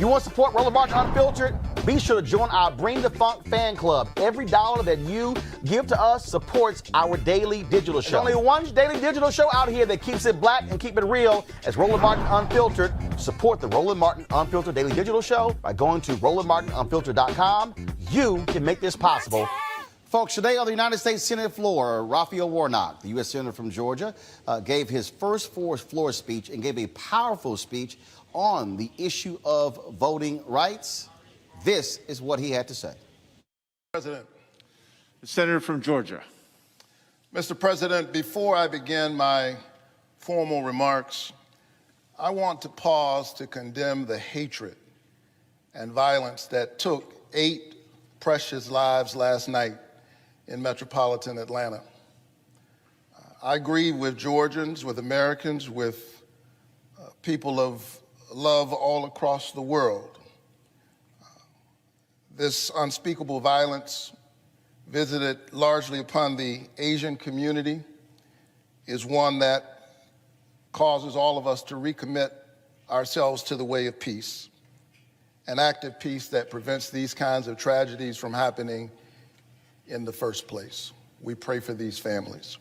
You want to support Roland Martin Unfiltered? Be sure to join our Bring the Funk fan club. Every dollar that you give to us supports our daily digital show. There's only one daily digital show out here that keeps it black and keep it real. It's Roland Martin Unfiltered. Support the Roland Martin Unfiltered daily digital show by going to RolandMartinUnfiltered.com. You can make this possible. Folks, today on the United States Senate floor, Raphael Warnock, the U.S. Senator from Georgia, gave his first floor speech and gave a powerful speech on the issue of voting rights. This is what he had to say. President. The Senator from Georgia. Mr. President, before I begin my formal remarks, I want to pause to condemn the hatred and violence that took 8 precious lives last night in metropolitan Atlanta. I grieve with Georgians, with Americans, with people of love all across the world. This unspeakable violence, visited largely upon the Asian community, is one that causes all of us to recommit ourselves to the way of peace, an act of peace that prevents these kinds of tragedies from happening in the first place. We pray for these families.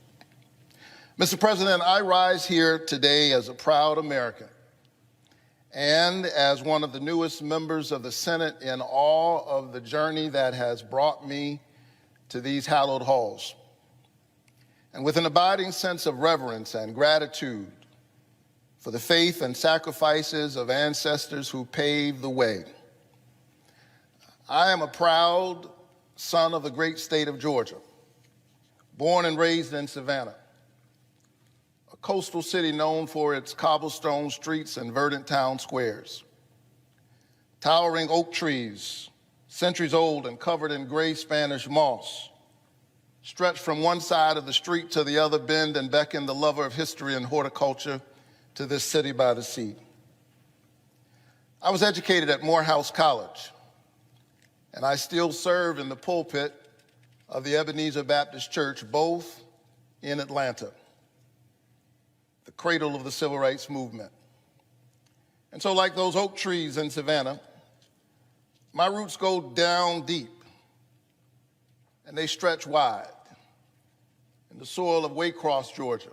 Mr. President, I rise here today as a proud American and as one of the newest members of the Senate in awe of the journey that has brought me to these hallowed halls, and with an abiding sense of reverence and gratitude for the faith and sacrifices of ancestors who paved the way. I am a proud son of the great state of Georgia, born and raised in Savannah, a coastal city known for its cobblestone streets and verdant town squares. Towering oak trees, centuries old and covered in gray Spanish moss, stretch from one side of the street to the other, bend and beckon the lover of history and horticulture to this city by the sea. I was educated at Morehouse College, and I still serve in the pulpit of the Ebenezer Baptist Church, both in Atlanta, the cradle of the civil rights movement. And so, like those oak trees in Savannah, my roots go down deep, and they stretch wide in the soil of Waycross, Georgia,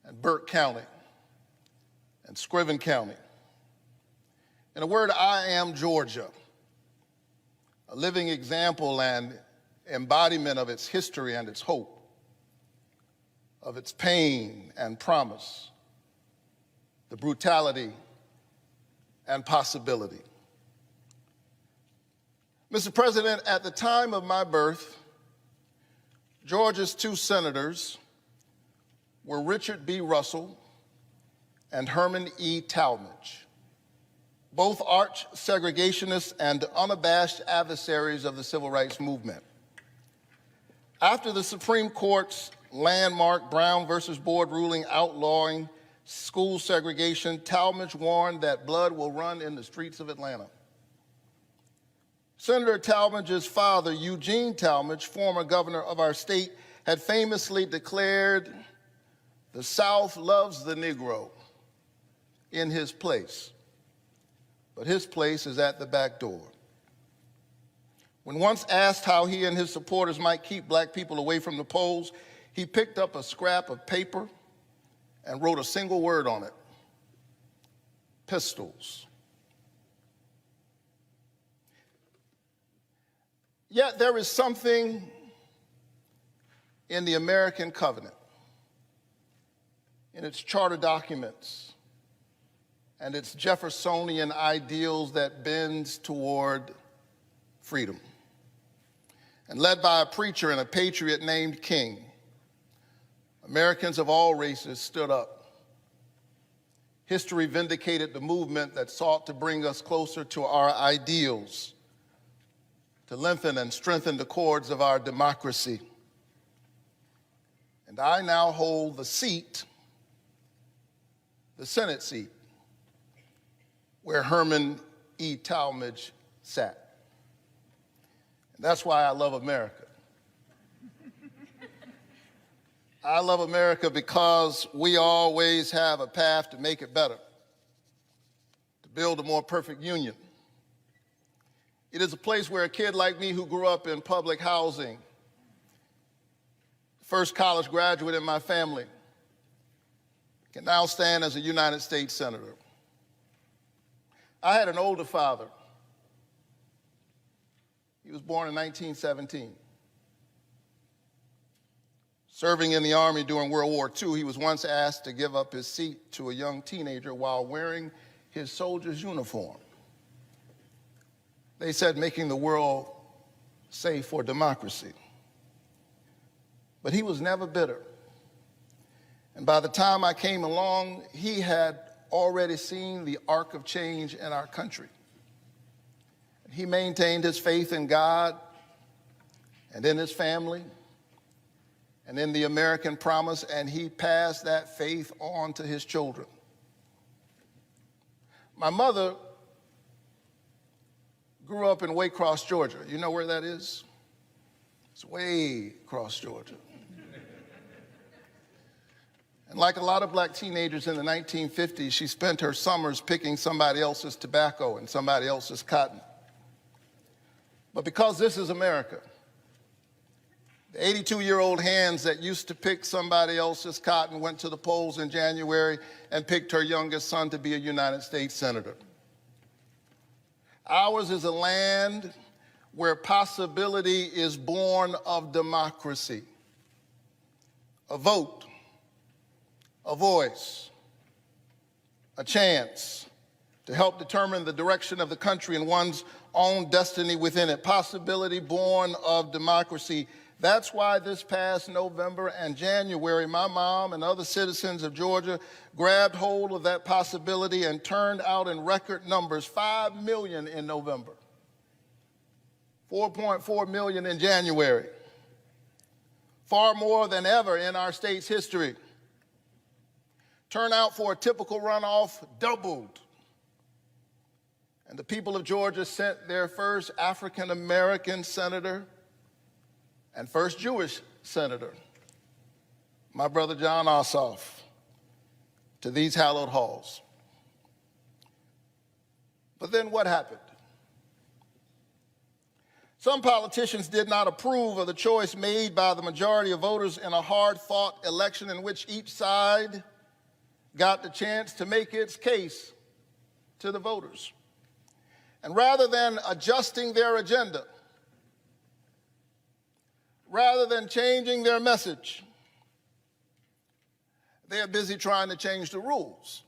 and Burke County, and Scriven County. In a word, I am Georgia, a living example and embodiment of its history and its hope, of its pain and promise, the brutality and possibility. Mr. President, at the time of my birth, Georgia's 2 senators were Richard B. Russell and Herman E. Talmadge, both arch segregationists and unabashed adversaries of the civil rights movement. After the Supreme Court's landmark Brown versus Board ruling outlawing school segregation, Talmadge warned that blood will run in the streets of Atlanta. Senator Talmadge's father, Eugene Talmadge, former governor of our state, had famously declared, The South loves the Negro in his place, but his place is at the back door. When once asked how he and his supporters might keep black people away from the polls, he picked up a scrap of paper and wrote a single word on it: pistols. Yet there is something in the American covenant, in its charter documents, and its Jeffersonian ideals that bends toward freedom. And led by a preacher and a patriot named King, Americans of all races stood up. History vindicated the movement that sought to bring us closer to our ideals, to lengthen and strengthen the cords of our democracy. And I now hold the seat, the Senate seat, where Herman E. Talmadge sat. And that's why I love America. I love America because we always have a path to make it better, to build a more perfect union. It is a place where a kid like me who grew up in public housing, first college graduate in my family, can now stand as a United States Senator. I had an older father. He was born in 1917. Serving in the Army during World War II, he was once asked to give up his seat to a young teenager while wearing his soldier's uniform. They said making the world safe for democracy. But he was never bitter. And by the time I came along, he had already seen the arc of change in our country. He maintained his faith in God and in his family and in the American promise, and he passed that faith on to his children. My mother grew up in Waycross, Georgia. You know where that is? It's way across Georgia. And like a lot of black teenagers in the 1950s, she spent her summers picking somebody else's tobacco and somebody else's cotton. But because this is America, the 82-year-old hands that used to pick somebody else's cotton went to the polls in January and picked her youngest son to be a United States Senator. Ours is a land where possibility is born of democracy, a vote, a voice, a chance to help determine the direction of the country and one's own destiny within it, possibility born of democracy. That's why this past November and January, my mom and other citizens of Georgia grabbed hold of that possibility and turned out in record numbers, 5 million in November, 4.4 million in January, far more than ever in our state's history. Turnout for a typical runoff doubled. And the people of Georgia sent their first African-American senator and first Jewish senator, my brother John Ossoff, to these hallowed halls. But then what happened? Some politicians did not approve of the choice made by the majority of voters in a hard-fought election in which each side got the chance to make its case to the voters. And rather than adjusting their agenda, rather than changing their message, they are busy trying to change the rules.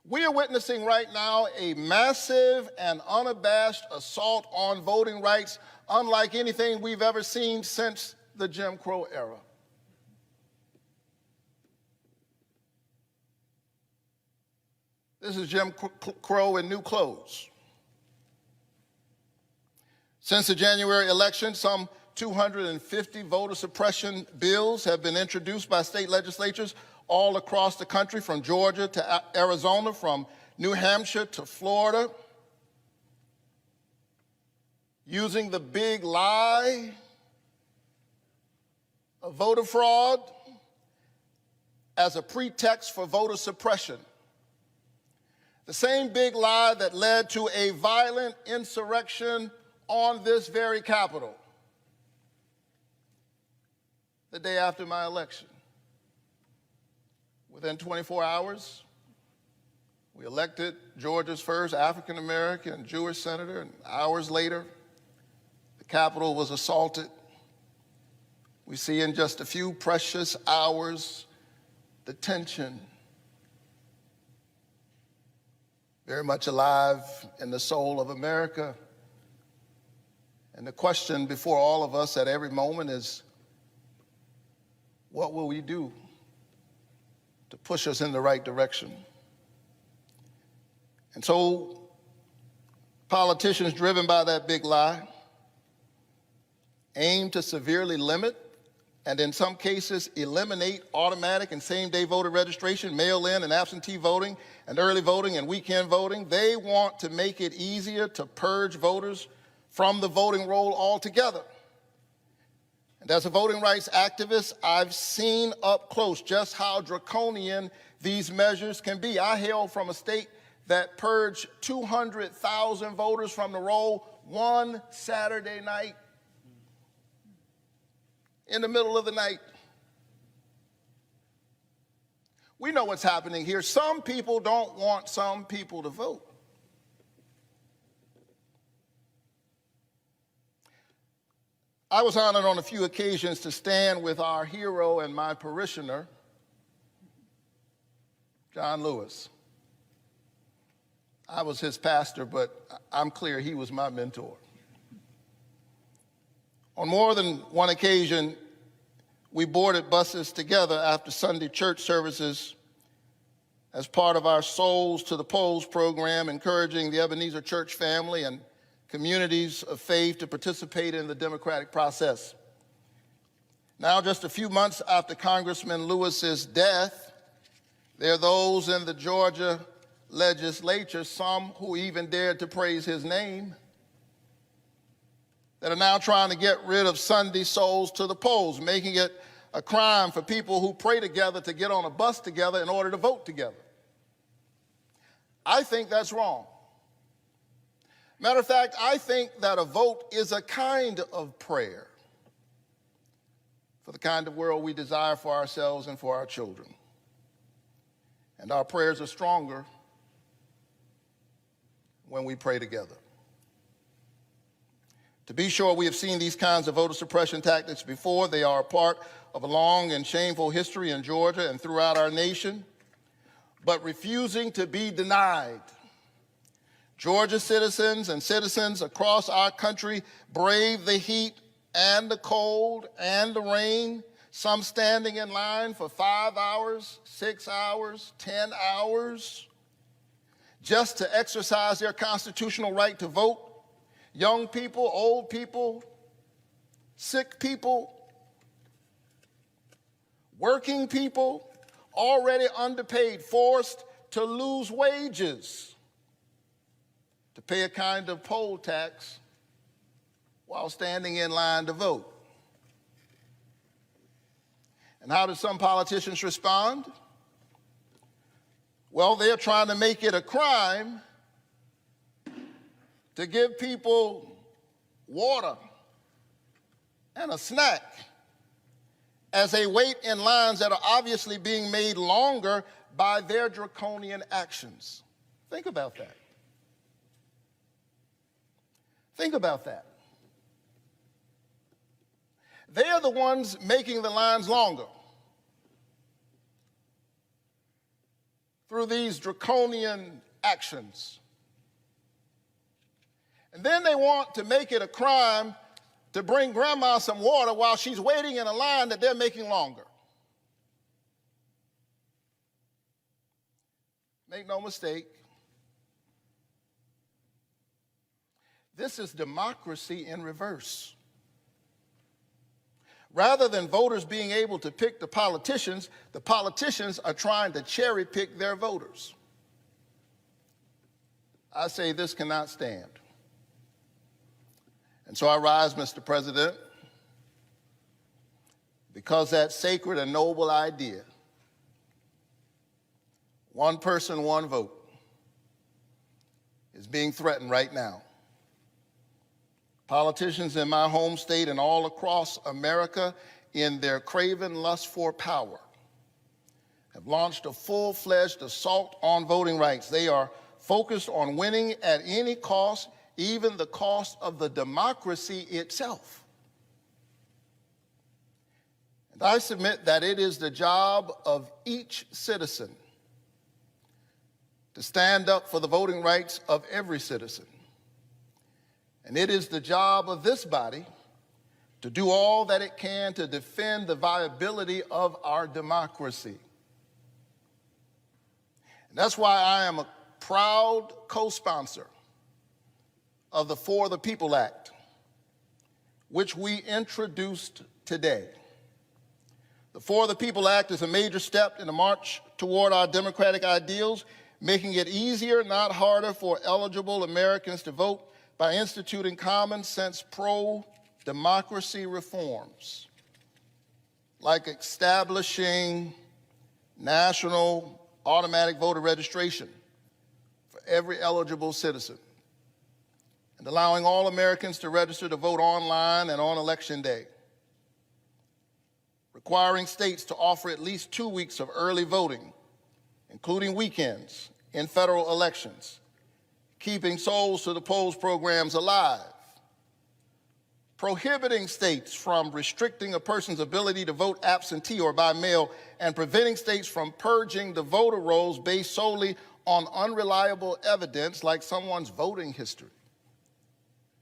We are witnessing right now a massive and unabashed assault on voting rights unlike anything we've ever seen since the Jim Crow era. This is Jim Crow in new clothes. Since the January election, some 250 voter suppression bills have been introduced by state legislatures all across the country, from Georgia to Arizona, from New Hampshire to Florida, using the big lie of voter fraud as a pretext for voter suppression. The same big lie that led to a violent insurrection on this very Capitol the day after my election. Within 24 hours, we elected Georgia's first African-American Jewish senator, and hours later, the Capitol was assaulted. We see in just a few precious hours the tension very much alive in the soul of America. And the question before all of us at every moment is, what will we do to push us in the right direction? And so politicians driven by that big lie aim to severely limit and in some cases eliminate automatic and same-day voter registration, mail-in and absentee voting, and early voting and weekend voting. They want to make it easier to purge voters from the voting roll altogether. And as a voting rights activist, I've seen up close just how draconian these measures can be. I hail from a state that purged 200,000 voters from the roll one Saturday night, in the middle of the night. We know what's happening here. Some people don't want some people to vote. I was honored on a few occasions to stand with our hero and my parishioner, John Lewis. I was his pastor, but I'm clear he was my mentor. On more than one occasion, we boarded buses together after Sunday church services as part of our Souls to the Polls program, encouraging the Ebenezer Church family and communities of faith to participate in the democratic process. Now, just a few months after Congressman Lewis's death, there are those in the Georgia legislature, some who even dared to praise his name, that are now trying to get rid of Sunday Souls to the Polls, making it a crime for people who pray together to get on a bus together in order to vote together. I think that's wrong. Matter of fact, I think that a vote is a kind of prayer for the kind of world we desire for ourselves and for our children. And our prayers are stronger when we pray together. To be sure, we have seen these kinds of voter suppression tactics before. They are a part of a long and shameful history in Georgia and throughout our nation. But refusing to be denied, Georgia citizens and citizens across our country brave the heat and the cold and the rain, some standing in line for 5 hours, 6 hours, 10 hours, just to exercise their constitutional right to vote. Young people, old people, sick people, working people, already underpaid, forced to lose wages to pay a kind of poll tax while standing in line to vote. And how did some politicians respond? Well, they're trying to make it a crime to give people water and a snack as they wait in lines that are obviously being made longer by their draconian actions. Think about that. Think about that. They are the ones making the lines longer through these draconian actions. And then they want to make it a crime to bring grandma some water while she's waiting in a line that they're making longer. Make no mistake, this is democracy in reverse. Rather than voters being able to pick the politicians are trying to cherry pick their voters. I say this cannot stand. And so I rise, Mr. President, because that sacred and noble idea one person, one vote, is being threatened right now. Politicians in my home state and all across America, in their craven lust for power, have launched a full-fledged assault on voting rights. They are focused on winning at any cost, even the cost of the democracy itself. And I submit that it is the job of each citizen to stand up for the voting rights of every citizen. And it is the job of this body to do all that it can to defend the viability of our democracy. And that's why I am a proud co-sponsor of the For the People Act, which we introduced today. The For the People Act is a major step in the march toward our democratic ideals, making it easier, not harder, for eligible Americans to vote by instituting common sense pro-democracy reforms, like establishing national automatic voter registration for every eligible citizen, and allowing all Americans to register to vote online and on Election Day, requiring states to offer at least 2 weeks of early voting, including weekends, in federal elections, keeping Souls to the Polls programs alive, prohibiting states from restricting a person's ability to vote absentee or by mail, and preventing states from purging the voter rolls based solely on unreliable evidence like someone's voting history,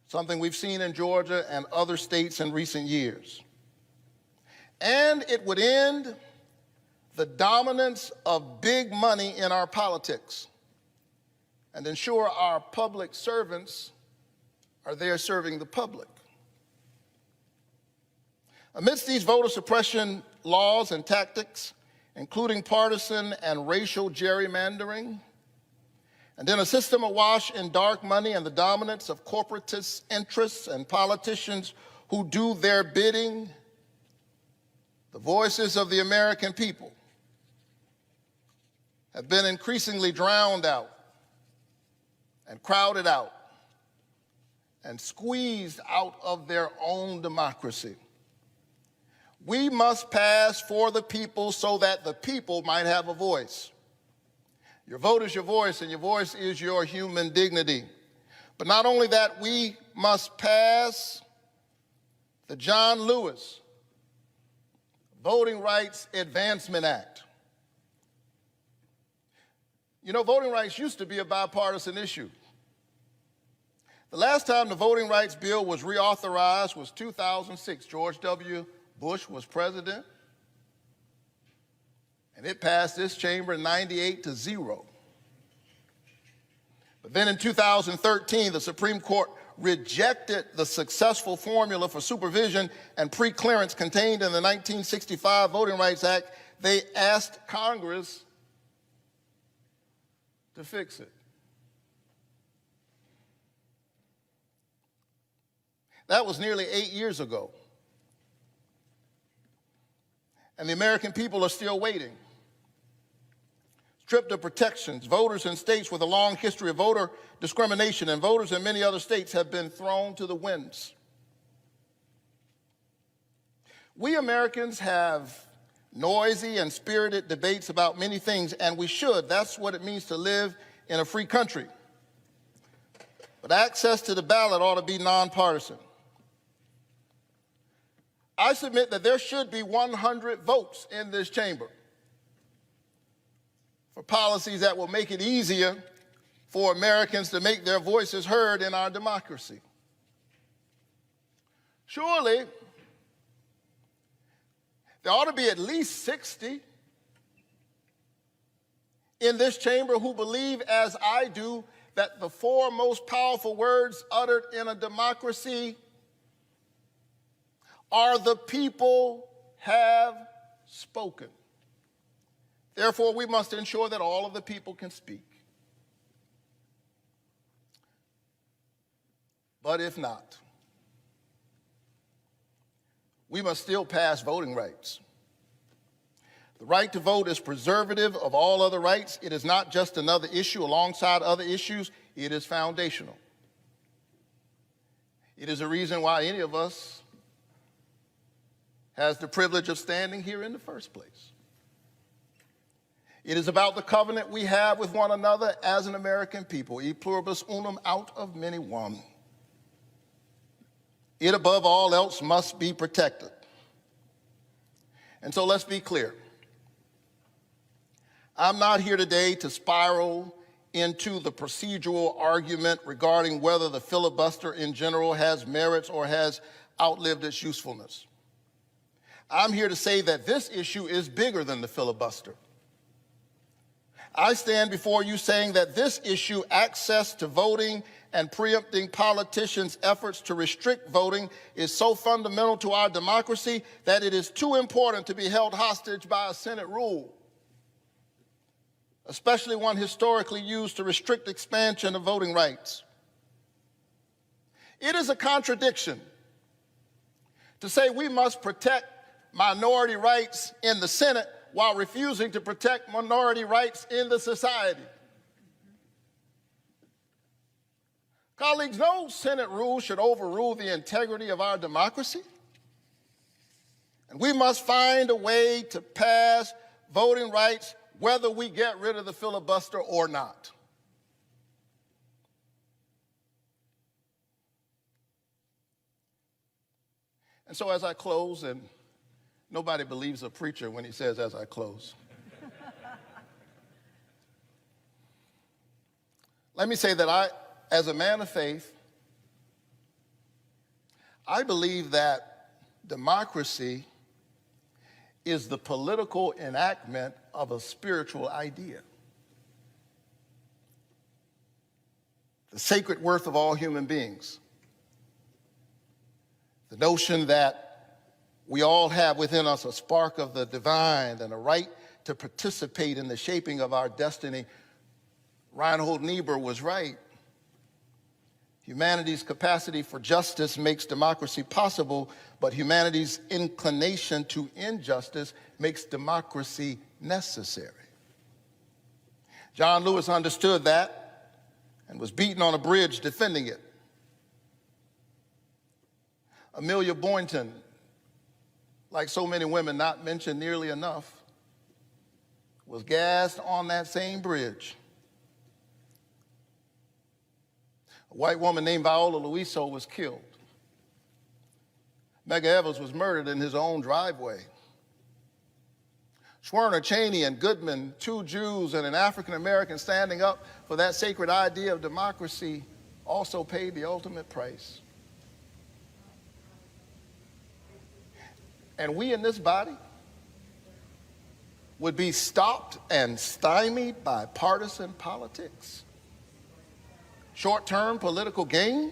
something we've seen in Georgia and other states in recent years. And it would end the dominance of big money in our politics and ensure our public servants are there serving the public. Amidst these voter suppression laws and tactics, including partisan and racial gerrymandering, and in a system awash in dark money and the dominance of corporatist interests and politicians who do their bidding, the voices of the American people have been increasingly drowned out and crowded out and squeezed out of their own democracy. We must pass For the People so that the people might have a voice. Your vote is your voice, and your voice is your human dignity. But not only that, we must pass the John Lewis Voting Rights Advancement Act. You know, voting rights used to be a bipartisan issue. The last time the voting rights bill was reauthorized was 2006. George W. Bush was president, and it passed this chamber 98-0. But then in 2013, the Supreme Court rejected the successful formula for supervision and pre-clearance contained in the 1965 Voting Rights Act. They asked Congress to fix it. That was nearly 8 years ago. And the American people are still waiting. Stripped of protections, voters in states with a long history of voter discrimination and voters in many other states have been thrown to the winds. We Americans have noisy and spirited debates about many things, and we should. That's what it means to live in a free country. But access to the ballot ought to be nonpartisan. I submit that there should be 100 votes in this chamber for policies that will make it easier for Americans to make their voices heard in our democracy. Surely, there ought to be at least 60 in this chamber who believe, as I do, that the four most powerful words uttered in a democracy are "the people have spoken." Therefore, we must ensure that all of the people can speak. But if not, we must still pass voting rights. The right to vote is preservative of all other rights. It is not just another issue alongside other issues. It is foundational. It is a reason why any of us has the privilege of standing here in the first place. It is about the covenant we have with one another as an American people, e pluribus unum, out of many one. It, above all else, must be protected. And so let's be clear. I'm not here today to spiral into the procedural argument regarding whether the filibuster in general has merits or has outlived its usefulness. I'm here to say that this issue is bigger than the filibuster. I stand before you saying that this issue, access to voting and preempting politicians' efforts to restrict voting, is so fundamental to our democracy that it is too important to be held hostage by a Senate rule, especially one historically used to restrict expansion of voting rights. It is a contradiction to say we must protect minority rights in the Senate while refusing to protect minority rights in the society. Colleagues, no Senate rule should overrule the integrity of our democracy. And we must find a way to pass voting rights whether we get rid of the filibuster or not. And so as I close, and nobody believes a preacher when he says as I close, let me say that I, as a man of faith, I believe that democracy is the political enactment of a spiritual idea. The sacred worth of all human beings. The notion that we all have within us a spark of the divine and a right to participate in the shaping of our destiny. Reinhold Niebuhr was right. Humanity's capacity for justice makes democracy possible, but humanity's inclination to injustice makes democracy necessary. John Lewis understood that and was beaten on a bridge defending it. Amelia Boynton, like so many women not mentioned nearly enough, was gassed on that same bridge. A white woman named Viola Luiso was killed. Medgar Evers was murdered in his own driveway. Schwerner, Cheney, and Goodman, two Jews and an African American standing up for that sacred idea of democracy, also paid the ultimate price. And we in this body would be stopped and stymied by partisan politics, short-term political gain,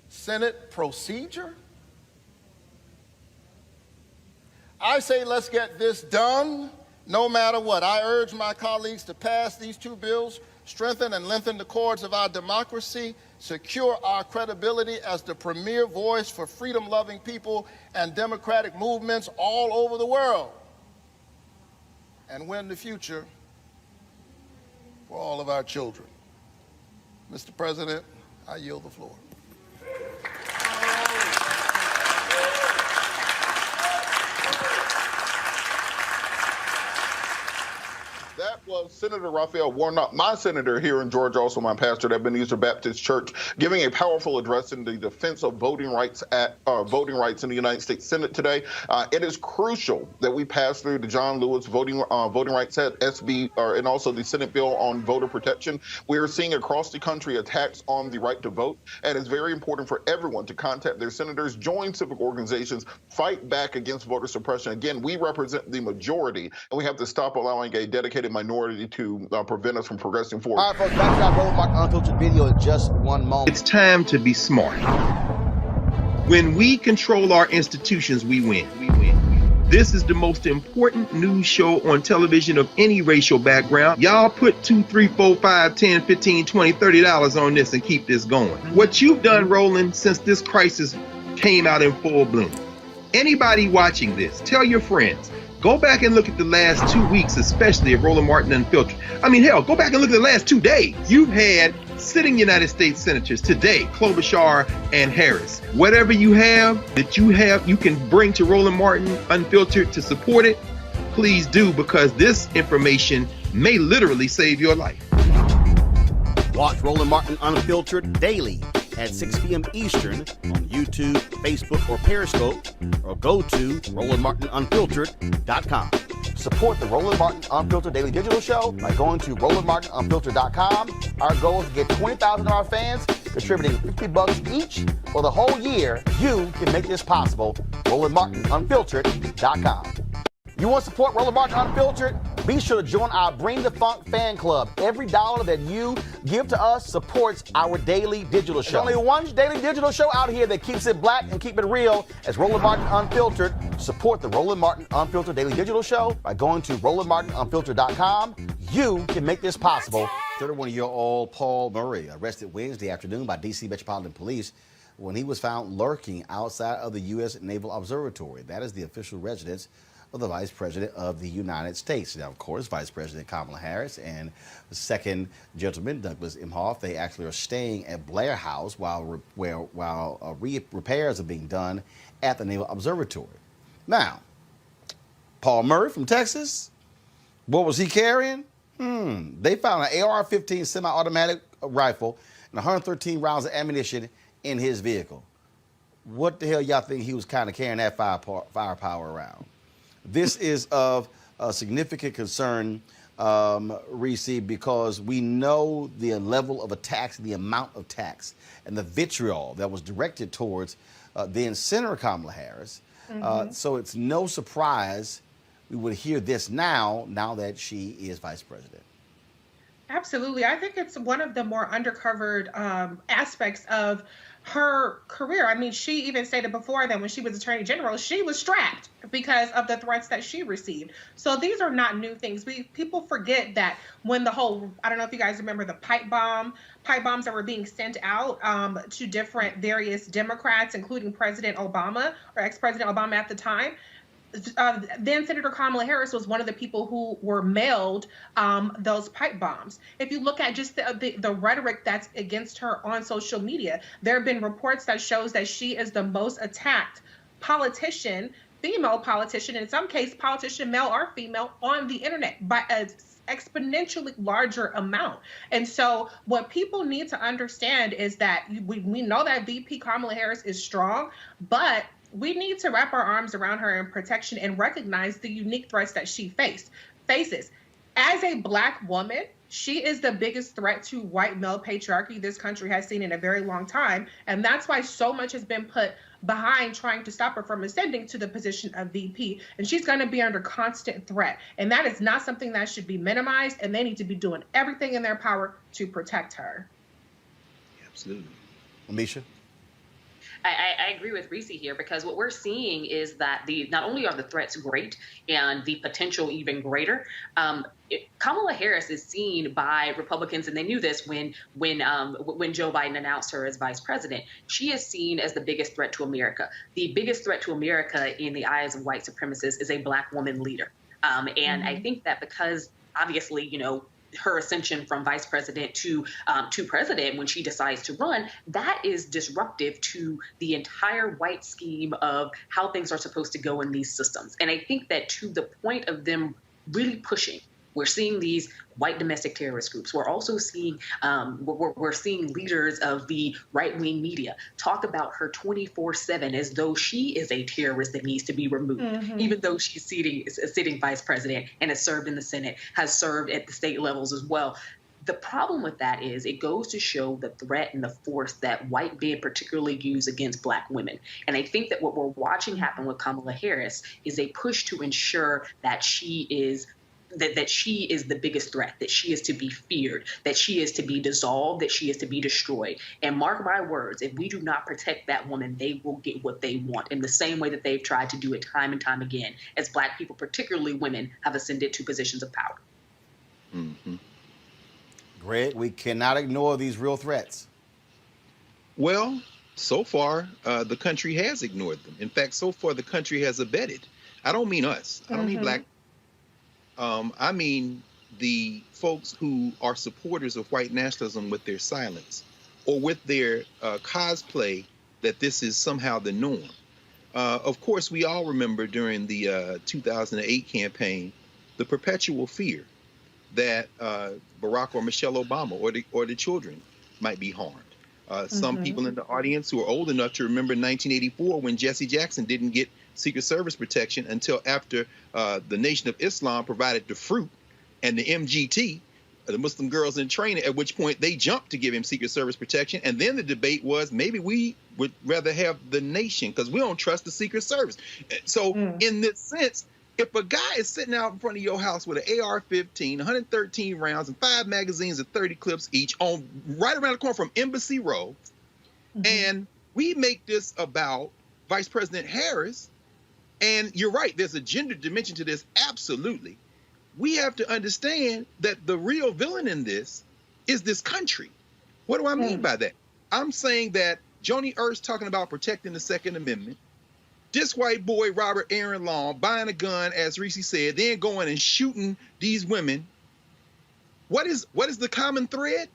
Senate procedure. I say let's get this done no matter what. I urge my colleagues to pass these two bills, strengthen and lengthen the cords of our democracy, secure our credibility as the premier voice for freedom-loving people and democratic movements all over the world, and win the future for all of our children. Mr. President, I yield the floor. That was Senator Raphael Warnock, my senator here in Georgia, also my pastor at Ebenezer Baptist Church, giving a powerful address in the defense of voting rights in the United States Senate today. It is crucial that we pass through the John Lewis Voting Rights Act, SB, and also the Senate bill on voter protection. We are seeing across the country attacks on the right to vote, and it's very important for everyone to contact their senators, join civic organizations, fight back against voter suppression. Again, we represent the majority, and we have to stop allowing a dedicated minority to prevent us from progressing forward. All right, folks, back to our Roland Unfiltered video in just one moment. It's time to be smart. When we control our institutions, we win. This is the most important news show on television of any racial background. Y'all put $2, $3, $4, $5, $10, $15, $20, $30 on this and keep this going. What you've done, Roland, since this crisis came out in full bloom, Anybody watching this, tell your friends. Go back and look at the last 2 weeks, especially of Roland Martin Unfiltered. I mean, hell, go back and look at the last 2 days. You've had sitting United States senators today, Klobuchar and Harris. Whatever you have that you can bring to Roland Martin Unfiltered to support it, please do, because this information may literally save your life. Watch Roland Martin Unfiltered daily at 6 p.m. Eastern on YouTube, Facebook, or Periscope, or go to RolandMartinUnfiltered.com. Support the Roland Martin Unfiltered Daily Digital Show by going to RolandMartinUnfiltered.com. Our goal is to get 20,000 of our fans contributing $50 each for the whole year. You can make this possible. RolandMartinUnfiltered.com. You want to support Roland Martin Unfiltered? Be sure to join our Bring the Funk fan club. Every dollar that you give to us supports our daily digital show. There's only one daily digital show out here that keeps it black and keep it real as Roland Martin Unfiltered. Support the Roland Martin Unfiltered Daily Digital Show by going to RolandMartinUnfiltered.com. You can make this possible. 31-year-old Paul Murray arrested Wednesday afternoon by D.C. Metropolitan Police when he was found lurking outside of the U.S. Naval Observatory. That is the official residence of the Vice President of the United States. Now, of course, Vice President Kamala Harris and the second gentleman, Douglas Emhoff, they actually are staying at Blair House while repairs are being done at the Naval Observatory. Now, Paul Murray from Texas, what was he carrying? They found an AR-15 semi-automatic rifle and 113 rounds of ammunition in his vehicle. What the hell y'all think he was kind of carrying that firepower around? This is of significant concern, Reese, because we know the level of attacks, the amount of attacks, and the vitriol that was directed towards then Senator Kamala Harris. So it's no surprise we would hear this now that she is vice president. Absolutely. I think it's one of the more undercovered aspects of her career. I mean, she even stated before that when she was Attorney General, she was strapped because of the threats that she received. So these are not new things. People forget that when the whole, I don't know if you guys remember the pipe bombs that were being sent out to different various Democrats, including President Obama or ex-President Obama at the time. Then Senator Kamala Harris was one of the people who were mailed those pipe bombs. If you look at just the rhetoric that's against her on social media, there have been reports that shows that she is the most attacked politician, female politician, in some cases politician, male or female, on the internet by an exponentially larger amount. And so what people need to understand is that we know that VP Kamala Harris is strong, but we need to wrap our arms around her in protection and recognize the unique threats that she faces. As a Black woman, she is the biggest threat to white male patriarchy this country has seen in a very long time. And that's why so much has been put behind trying to stop her from ascending to the position of VP. And she's going to be under constant threat. And that is not something that should be minimized. And they need to be doing everything in their power to protect her. Absolutely. Amisha? I agree with Reese here, because what we're seeing is that not only are the threats great and the potential even greater, Kamala Harris is seen by Republicans, and they knew this when Joe Biden announced her as vice president. She is seen as the biggest threat to America. The biggest threat to America in the eyes of white supremacists is a Black woman leader. And I think that because obviously, her ascension from vice president to president when she decides to run, that is disruptive to the entire white scheme of how things are supposed to go in these systems. And I think that to the point of them really pushing, we're seeing these white domestic terrorist groups. We're also seeing we're seeing leaders of the right-wing media talk about her 24/7 as though she is a terrorist that needs to be removed, even though she's sitting vice president and has served in the Senate, has served at the state levels as well. The problem with that is it goes to show the threat and the force that white men particularly use against Black women. And I think that what we're watching happen with Kamala Harris is a push to ensure that she is the biggest threat, that she is to be feared, that she is to be dissolved, that she is to be destroyed. And mark my words, if we do not protect that woman, they will get what they want in the same way that they've tried to do it time and time again, as Black people, particularly women, have ascended to positions of power. Greg, we cannot ignore these real threats. Well, so far, the country has ignored them. In fact, so far, the country has abetted. I don't mean us. I don't mean black. I mean the folks who are supporters of white nationalism with their silence or with their cosplay that this is somehow the norm. Of course, we all remember during the 2008 campaign, the perpetual fear that Barack or Michelle Obama or the children might be harmed. Some people in the audience who are old enough to remember 1984 when Jesse Jackson didn't get Secret Service protection until after the Nation of Islam provided the fruit and the MGT, the Muslim Girls in Training, at which point they jumped to give him Secret Service protection. And then the debate was maybe we would rather have the nation because we don't trust the Secret Service. So in this sense, if a guy is sitting out in front of your house with an AR-15, 113 rounds, and 5 magazines of 30 clips each on right around the corner from Embassy Row, and we make this about Vice President Harris, and you're right, there's a gender dimension to this, absolutely. We have to understand that the real villain in this is this country. What do I mean by that? I'm saying that Joni Ernst talking about protecting the Second Amendment, this white boy, Robert Aaron Long, buying a gun, as Reese said, then going and shooting these women. What is the common thread?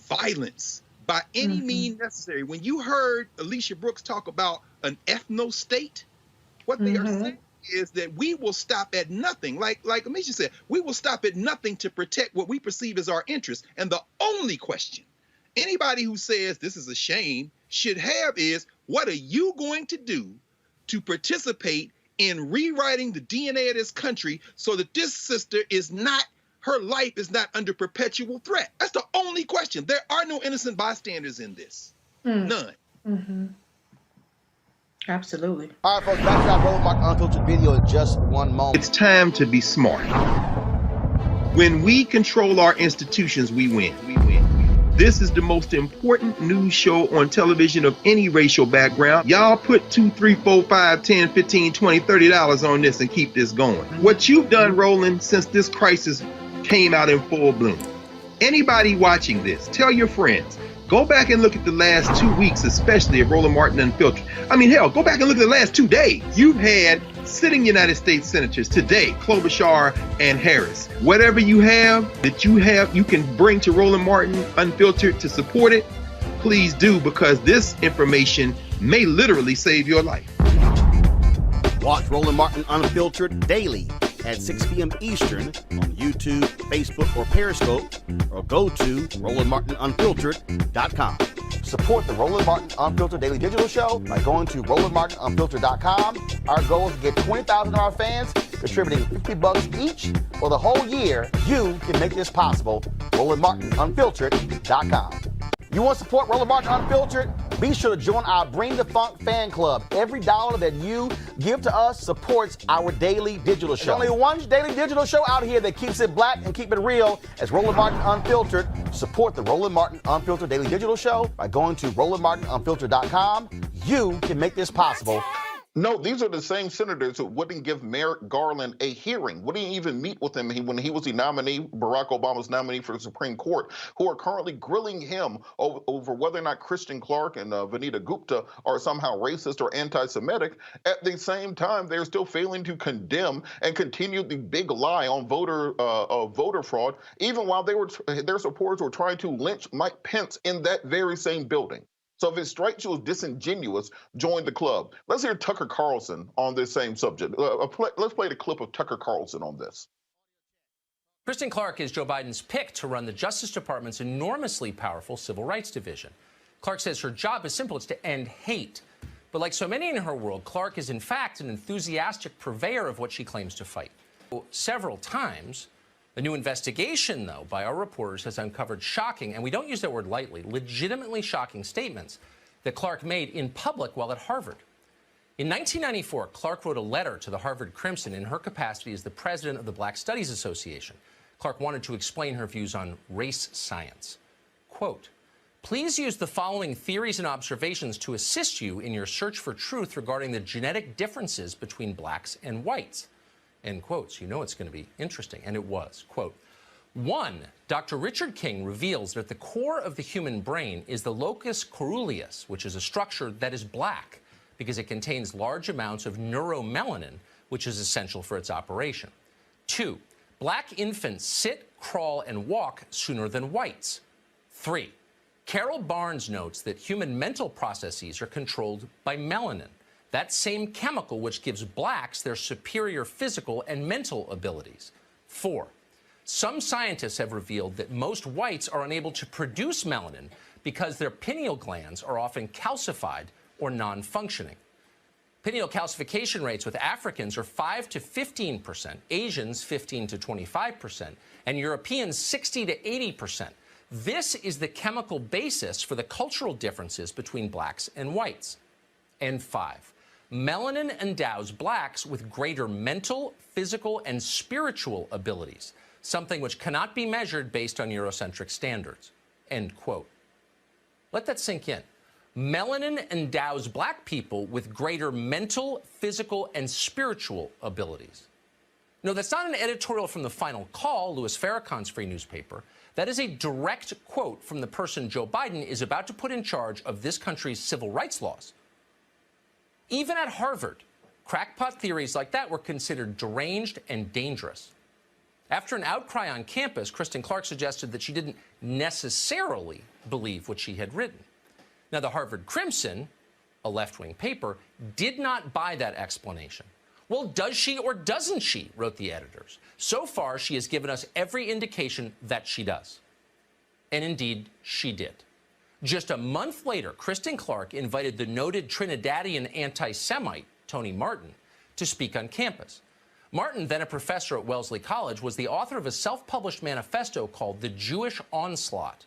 Violence by any means necessary. When you heard Alicia Brooks talk about an ethno-state, what they are saying is that we will stop at nothing. Like Amisha said, we will stop at nothing to protect what we perceive as our interests. And the only question anybody who says this is a shame should have is, what are you going to do to participate in rewriting the DNA of this country so that this sister is not, her life is not under perpetual threat? That's the only question. There are no innocent bystanders in this. None. Absolutely. All right, folks, back to our Roland Martin Unfiltered video in just one moment. It's time to be smart. When we control our institutions, we win. This is the most important news show on television of any racial background. Y'all put $2, $3, $4, $5, $10, $15, $20, $30 on this and keep this going. What you've done, Roland, since this crisis came out in full bloom. Anybody watching this, tell your friends. Go back and look at the last 2 weeks, especially of Roland Martin Unfiltered. I mean, hell, go back and look at the last 2 days. You've had sitting United States senators today, Klobuchar and Harris. Whatever you have that you can bring to Roland Martin Unfiltered to support it, please do, because this information may literally save your life. Watch Roland Martin Unfiltered daily at 6 p.m. Eastern on YouTube, Facebook, or Periscope, or go to RolandMartinUnfiltered.com. Support the Roland Martin Unfiltered Daily Digital Show by going to RolandMartinUnfiltered.com. Our goal is to get 20,000 of our fans contributing $50 each for the whole year. You can make this possible. RolandMartinUnfiltered.com. You want to support Roland Martin Unfiltered? Be sure to join our Bring the Funk fan club. Every dollar that you give to us supports our daily digital show. There's only one daily digital show out here that keeps it black and keep it real as Roland Martin Unfiltered. Support the Roland Martin Unfiltered Daily Digital Show by going to RolandMartinUnfiltered.com. You can make this possible. No, these are the same senators who wouldn't give Merrick Garland a hearing, wouldn't even meet with him when he was the nominee, Barack Obama's nominee for the Supreme Court, who are currently grilling him over whether or not Kristen Clarke and Vanita Gupta are somehow racist or anti-Semitic. At the same time, they're still failing to condemn and continue the big lie on voter fraud, even while their supporters were trying to lynch Mike Pence in that very same building. So if it strikes you as disingenuous, join the club. Let's hear Tucker Carlson on this same subject. Let's play the clip of Tucker Carlson on this. Kristen Clarke is Joe Biden's pick to run the Justice Department's enormously powerful Civil Rights Division. Clarke says her job is simple. It's to end hate. But like so many in her world, Clarke is in fact an enthusiastic purveyor of what she claims to fight. Several times, the new investigation, though, by our reporters has uncovered shocking, and we don't use that word lightly, legitimately shocking statements that Clarke made in public while at Harvard. In 1994, Clarke wrote a letter to the Harvard Crimson in her capacity as the president of the Black Studies Association. Clarke wanted to explain her views on race science. Quote, "Please use the following theories and observations to assist you in your search for truth regarding the genetic differences between blacks and whites." End quotes. You know it's going to be interesting, and it was. Quote, One, Dr. Richard King reveals that at the core of the human brain is the locus coeruleus, which is a structure that is black because it contains large amounts of neuromelanin, which is essential for its operation. Two, black infants sit, crawl, and walk sooner than whites. Three, Carol Barnes notes that human mental processes are controlled by melanin, that same chemical which gives blacks their superior physical and mental abilities. Four, some scientists have revealed that most whites are unable to produce melanin because their pineal glands are often calcified or non-functioning. Pineal calcification rates with Africans are 5 to 15%, Asians 15 to 25%, and Europeans 60 to 80%. This is the chemical basis for the cultural differences between blacks and whites. And 5, melanin endows blacks with greater mental, physical, and spiritual abilities, something which cannot be measured based on Eurocentric standards. End quote. Let that sink in. Melanin endows black people with greater mental, physical, and spiritual abilities. No, that's not an editorial from the Final Call, Louis Farrakhan's free newspaper. That is a direct quote from the person Joe Biden is about to put in charge of this country's civil rights laws. Even at Harvard, crackpot theories like that were considered deranged and dangerous. After an outcry on campus, Kristen Clarke suggested that she didn't necessarily believe what she had written. Now, the Harvard Crimson, a left-wing paper, did not buy that explanation. Well, does she or doesn't she, wrote the editors. So far, she has given us every indication that she does. And indeed, she did. Just a month later, Kristen Clarke invited the noted Trinidadian anti-Semite, Tony Martin, to speak on campus. Martin, then a professor at Wellesley College, was the author of a self-published manifesto called The Jewish Onslaught.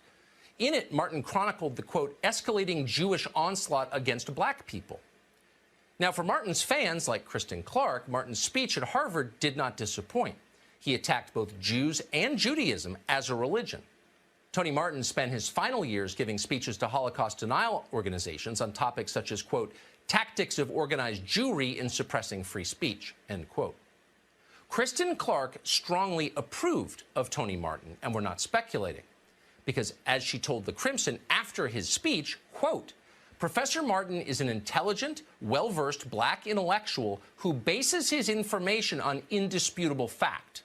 In it, Martin chronicled the, quote, escalating Jewish onslaught against black people. Now, for Martin's fans, like Kristen Clarke, Martin's speech at Harvard did not disappoint. He attacked both Jews and Judaism as a religion. Tony Martin spent his final years giving speeches to Holocaust denial organizations on topics such as, quote, tactics of organized Jewry in suppressing free speech, end quote. Kristen Clarke strongly approved of Tony Martin, and we're not speculating, because as she told the Crimson after his speech, quote, Professor Martin is an intelligent, well-versed black intellectual who bases his information on indisputable fact.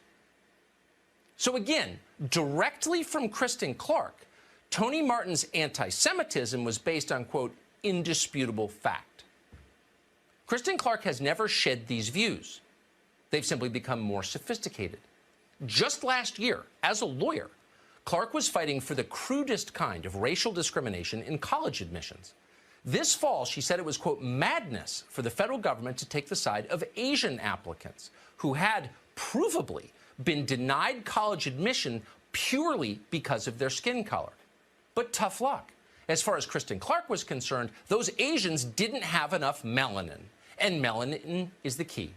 So again, directly from Kristen Clarke, Tony Martin's anti-Semitism was based on, quote, indisputable fact. Kristen Clarke has never shed these views. They've simply become more sophisticated. Just last year, as a lawyer, Clarke was fighting for the crudest kind of racial discrimination in college admissions. This fall, she said it was, quote, madness for the federal government to take the side of Asian applicants who had provably been denied college admission purely because of their skin color. But tough luck. As far as Kristen Clarke was concerned, those Asians didn't have enough melanin, and melanin is the key.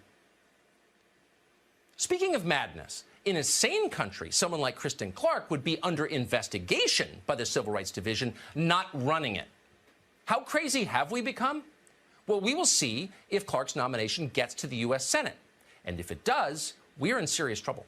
Speaking of madness, in a sane country, someone like Kristen Clarke would be under investigation by the Civil Rights Division, not running it. How crazy have we become? Well, we will see if Clarke's nomination gets to the U.S. Senate. And if it does, we are in serious trouble.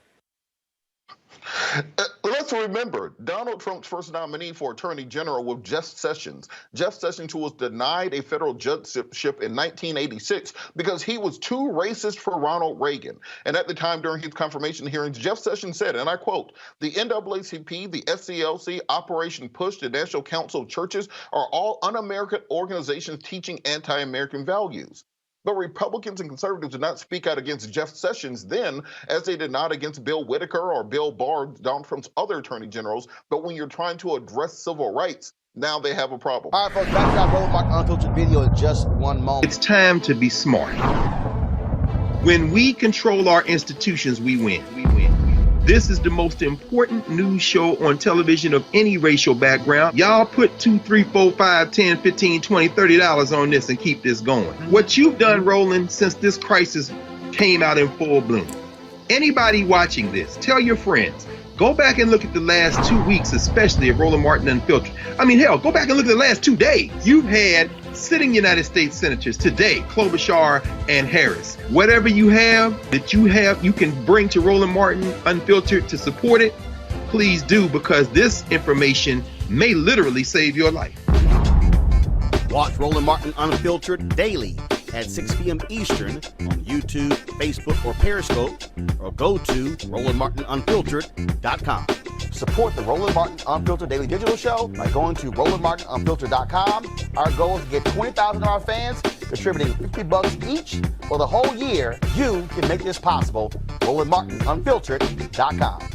Let's remember, Donald Trump's first nominee for Attorney General was Jeff Sessions. Jeff Sessions, who was denied a federal judgeship in 1986 because he was too racist for Ronald Reagan. And at the time during his confirmation hearings, Jeff Sessions said, and I quote, the NAACP, the SCLC, Operation Push, the National Council of Churches are all un-American organizations teaching anti-American values. But Republicans and conservatives did not speak out against Jeff Sessions then, as they did not against Bill Whitaker or Bill Barr, Donald Trump's other attorney generals. But when you're trying to address civil rights, now they have a problem. All right, folks, back to our Roland Mark Unfiltered video in just one moment. It's time to be smart. When we control our institutions, we win. This is the most important news show on television of any racial background. Y'all put $2, $3, $4, $5, $10, $15, $20, $30 on this and keep this going. What you've done, Roland, since this crisis came out in full bloom. Anybody watching this, tell your friends. Go back and look at the last 2 weeks, especially of Roland Martin Unfiltered. I mean, hell, go back and look at the last 2 days. You've had sitting United States senators today, Klobuchar and Harris. Whatever you have, you can bring to Roland Martin Unfiltered to support it. please do, because this information may literally save your life. Watch Roland Martin Unfiltered daily at 6 p.m. Eastern on YouTube, Facebook, or Periscope, or go to RolandMartinUnfiltered.com. Support the Roland Martin Unfiltered Daily Digital Show by going to RolandMartinUnfiltered.com. Our goal is to get 20,000 of our fans contributing $50 each for the whole year. You can make this possible. RolandMartinUnfiltered.com.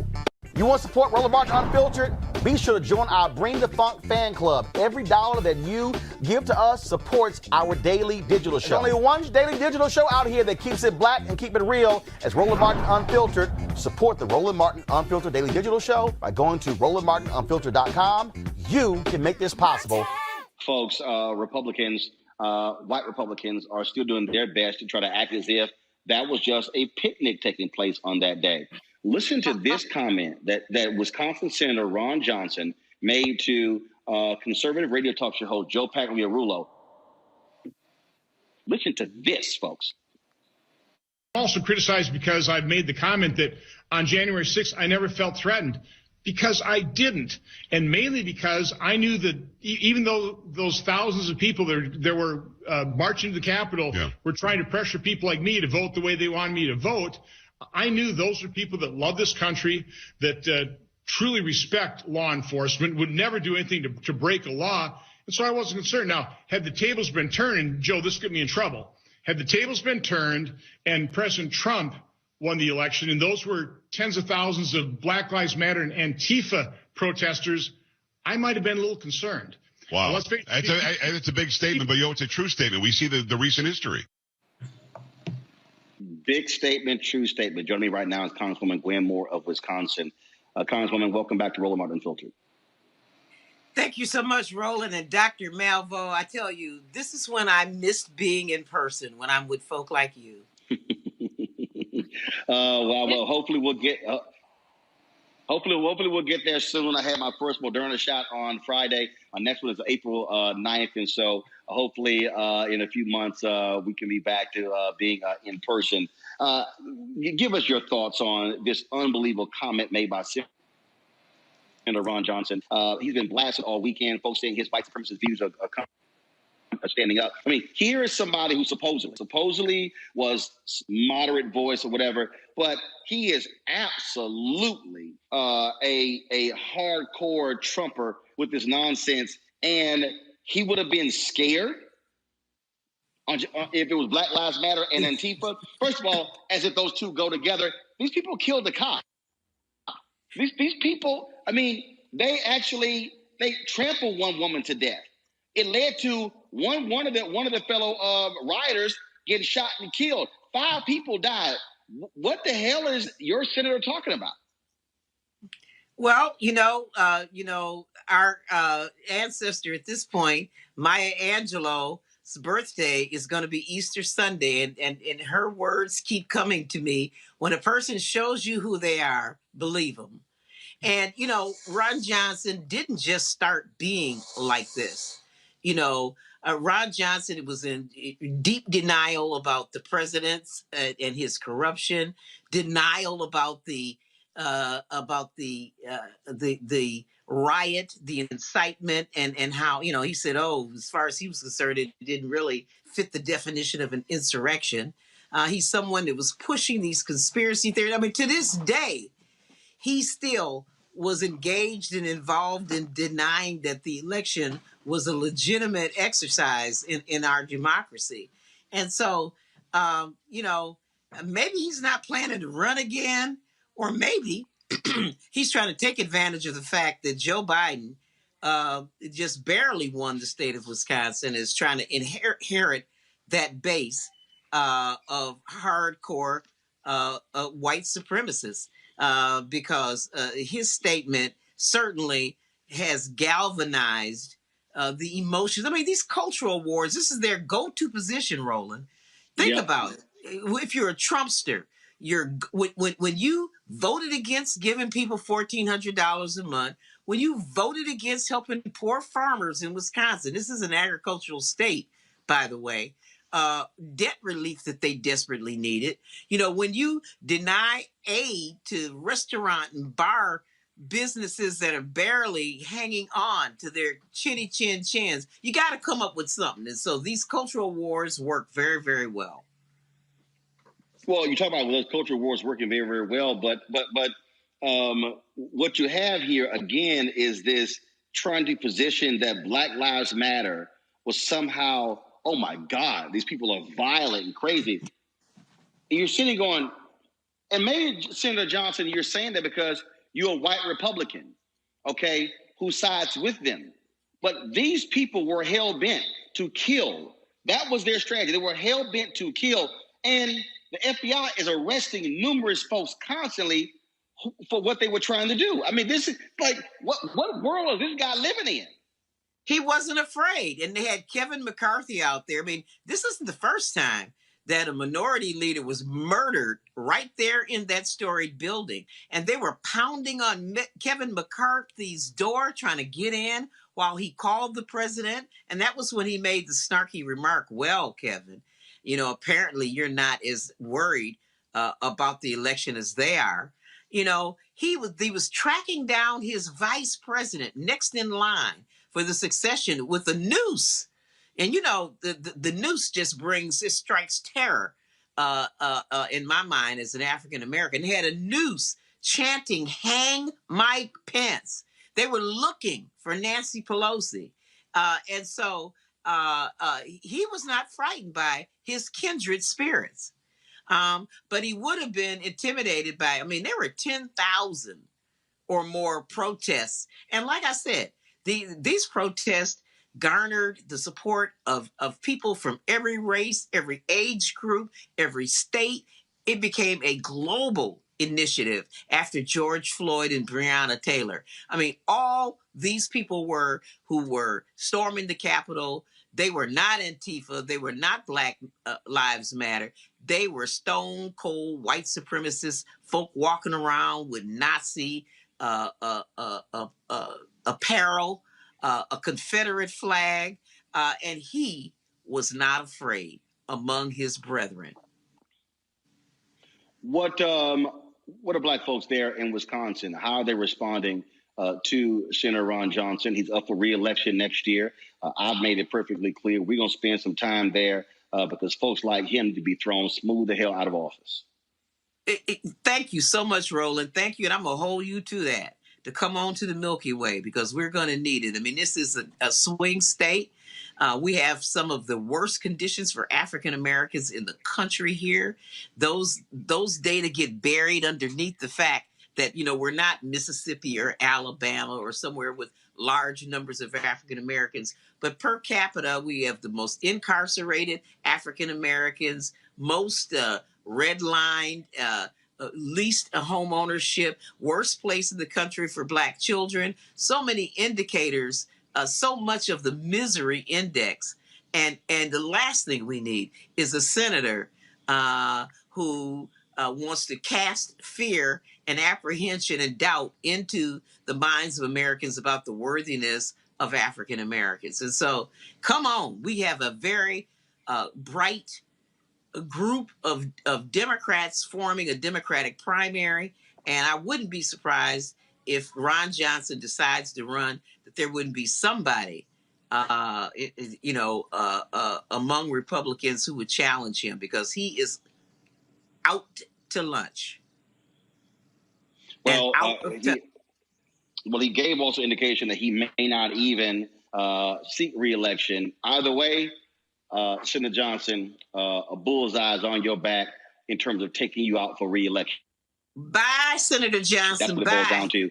You want to support Roland Martin Unfiltered? Be sure to join our Bring the Funk fan club. Every dollar that you give to us supports our daily digital show. There's only one daily digital show out here that keeps it black and keep it real. As Roland Martin Unfiltered. Support the Roland Martin Unfiltered Daily Digital Show by going to RolandMartinUnfiltered.com. You can make this possible. Folks, Republicans, white Republicans are still doing their best to try to act as if that was just a picnic taking place on that day. Listen to this comment that Wisconsin Senator Ron Johnson made to conservative radio talk show host Joe Pagliarulo. Listen to this, folks. Also criticized because I've made the comment that on January 6th, I never felt threatened, because I didn't. And mainly because I knew that even though those thousands of people there were marching to the Capitol were trying to pressure people like me to vote the way they wanted me to vote, I knew those were people that love this country, that truly respect law enforcement, would never do anything to break a law. And so I wasn't concerned. Now, had the tables been turned, and Joe, this got me in trouble. Had the tables been turned and President Trump won the election, and those were tens of thousands of Black Lives Matter and Antifa protesters, I might have been a little concerned. Wow. It's a big statement, but it's a true statement. We see the recent history. Big statement, true statement. Joining me right now is Congresswoman Gwen Moore of Wisconsin. Congresswoman, welcome back to Roland Martin Unfiltered. Thank you so much, Roland and Dr. Malvo. I tell you, this is when I missed being in person, when I'm with folk like you. Well, hopefully we'll get hopefully we'll get there soon. I had my first Moderna shot on Friday. Our next one is April 9th, and so hopefully in a few months we can be back to being in person. Give us your thoughts on this unbelievable comment made by Senator Ron Johnson. He's been blasted all weekend. Folks saying his white supremacist views are standing up. I mean, here is somebody who supposedly was moderate voice or whatever, but he is absolutely a hardcore Trumper with this nonsense, and he would have been scared if it was Black Lives Matter and Antifa. First of all, as if those two go together, these people killed the cop. These people, I mean, they trampled one woman to death. It led to one of the fellow rioters getting shot and killed. 5 people died. What the hell is your senator talking about? Well, our ancestor at this point, Maya Angelou's birthday is going to be Easter Sunday, and her words keep coming to me. When a person shows you who they are, believe them. And, Ron Johnson didn't just start being like this. Ron Johnson was in deep denial about the president's and his corruption, denial about the riot, the incitement, and how, he said, as far as he was concerned, it didn't really fit the definition of an insurrection. He's someone that was pushing these conspiracy theories. I mean, to this day, he still was engaged and involved in denying that the election was a legitimate exercise in our democracy. And so, maybe he's not planning to run again, or maybe he's trying to take advantage of the fact that Joe Biden just barely won the state of Wisconsin, is trying to inherit that base of hardcore white supremacists. Because his statement certainly has galvanized the emotions. I mean, these cultural wars, this is their go-to position, Roland. Think about it. If you're a Trumpster, when you voted against giving people $1,400 a month, when you voted against helping poor farmers in Wisconsin, this is an agricultural state, by the way, debt relief that they desperately needed. When you deny aid to restaurant and bar businesses that are barely hanging on to their chinny chin chins. You got to come up with something. And so these cultural wars work very, very well. Well, you talk about those cultural wars working very, very well, but what you have here again is this trying to position that Black Lives Matter was somehow, oh my God, these people are violent and crazy. And you're sitting going, and maybe Senator Johnson, you're saying that because you're a white Republican, okay, who sides with them. But these people were hell bent to kill. That was their strategy. They were hell bent to kill. And the FBI is arresting numerous folks constantly for what they were trying to do. I mean, this is like, what world is this guy living in? He wasn't afraid. And they had Kevin McCarthy out there. I mean, this isn't the first time that a minority leader was murdered right there in that storied building. And they were pounding on Kevin McCarthy's door, trying to get in while he called the president. And that was when he made the snarky remark, well, Kevin, you know, apparently you're not as worried about the election as they are. You know, he was tracking down his vice president next in line for the succession with a noose. And, you know, the noose just strikes terror in my mind as an African-American. They had a noose chanting, hang Mike Pence. They were looking for Nancy Pelosi. And so he was not frightened by his kindred spirits. But he would have been intimidated by, I mean, there were 10,000 or more protests. And like I said, these protests garnered the support of people from every race, every age group, every state. It became a global initiative after George Floyd and Breonna Taylor. I mean, all these people who were storming the Capitol. They were not Antifa. They were not Black Lives Matter. They were stone cold white supremacists, folk walking around with Nazi apparel, a Confederate flag, and he was not afraid among his brethren. What are Black folks there in Wisconsin? How are they responding to Senator Ron Johnson? He's up for re-election next year. I've made it perfectly clear we're going to spend some time there because folks like him to be thrown smooth the hell out of office. Thank you so much, Roland. Thank you, and I'm going to hold you to that, to come on to the Milky Way, because we're going to need it. I mean, this is a swing state. We have some of the worst conditions for African Americans in the country here. Those data get buried underneath the fact that, you know, we're not Mississippi or Alabama or somewhere with large numbers of African Americans. But per capita, we have the most incarcerated African Americans, most redlined, least home ownership, worst place in the country for Black children. So many indicators, so much of the misery index. And the last thing we need is a senator who wants to cast fear and apprehension and doubt into the minds of Americans about the worthiness of African Americans. And so, come on, we have a very bright group of Democrats forming a Democratic primary. And I wouldn't be surprised if Ron Johnson decides to run, that there wouldn't be somebody, among Republicans who would challenge him, because he is out to lunch. Well, he gave also indication that he may not even seek re-election. Either way, Senator Johnson, a bullseye's on your back in terms of taking you out for re-election. Bye, Senator Johnson. That's what it boils down to.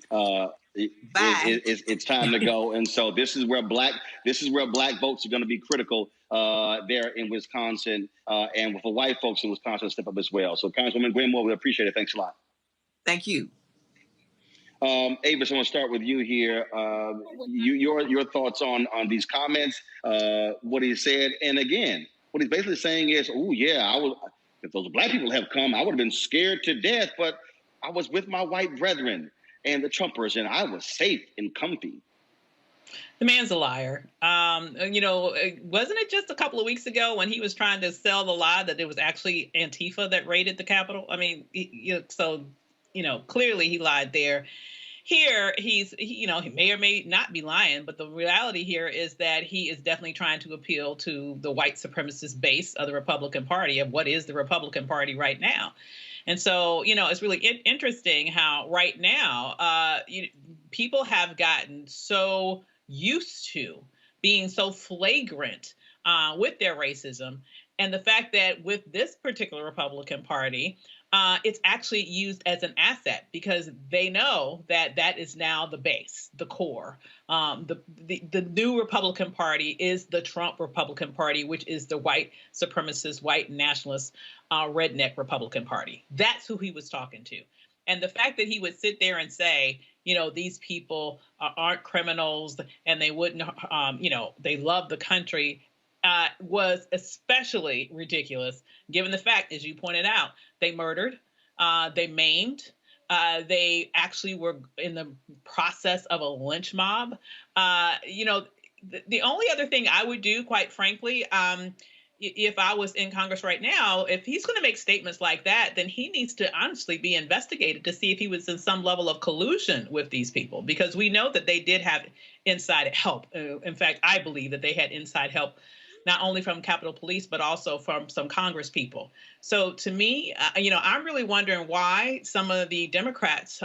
Bye. It's time to go, and so this is where black votes are going to be critical there in Wisconsin, and for white folks in Wisconsin to step up as well. So, Congresswoman Gwenmore, we appreciate it. Thanks a lot. Thank you. Avis, I want to start with you here. Your thoughts on these comments, what he said, and again, what he's basically saying is, oh yeah, if those Black people have come, I would have been scared to death, but I was with my white brethren and the Trumpers, and I was safe and comfy. The man's a liar. Wasn't it just a couple of weeks ago when he was trying to sell the lie that it was actually Antifa that raided the Capitol? I mean, clearly he lied there. here he may or may not be lying, but the reality here is that he is definitely trying to appeal to the white supremacist base of the Republican Party, of what is the Republican Party right now. And so, it's really interesting how right now people have gotten so used to being so flagrant with their racism. And the fact that with this particular Republican Party, it's actually used as an asset because they know that that is now the base, the core. The new Republican Party is the Trump Republican Party, which is the white supremacist, white nationalist, redneck Republican Party. That's who he was talking to. And the fact that he would sit there and say, these people aren't criminals and they wouldn't, they love the country, was especially ridiculous, given the fact, as you pointed out, they murdered, they maimed, they actually were in the process of a lynch mob. The only other thing I would do, quite frankly, if I was in Congress right now, if he's going to make statements like that, then he needs to honestly be investigated to see if he was in some level of collusion with these people, because we know that they did have inside help. In fact, I believe that they had inside help, not only from Capitol Police, but also from some Congress people. So to me, I'm really wondering why some of the Democrats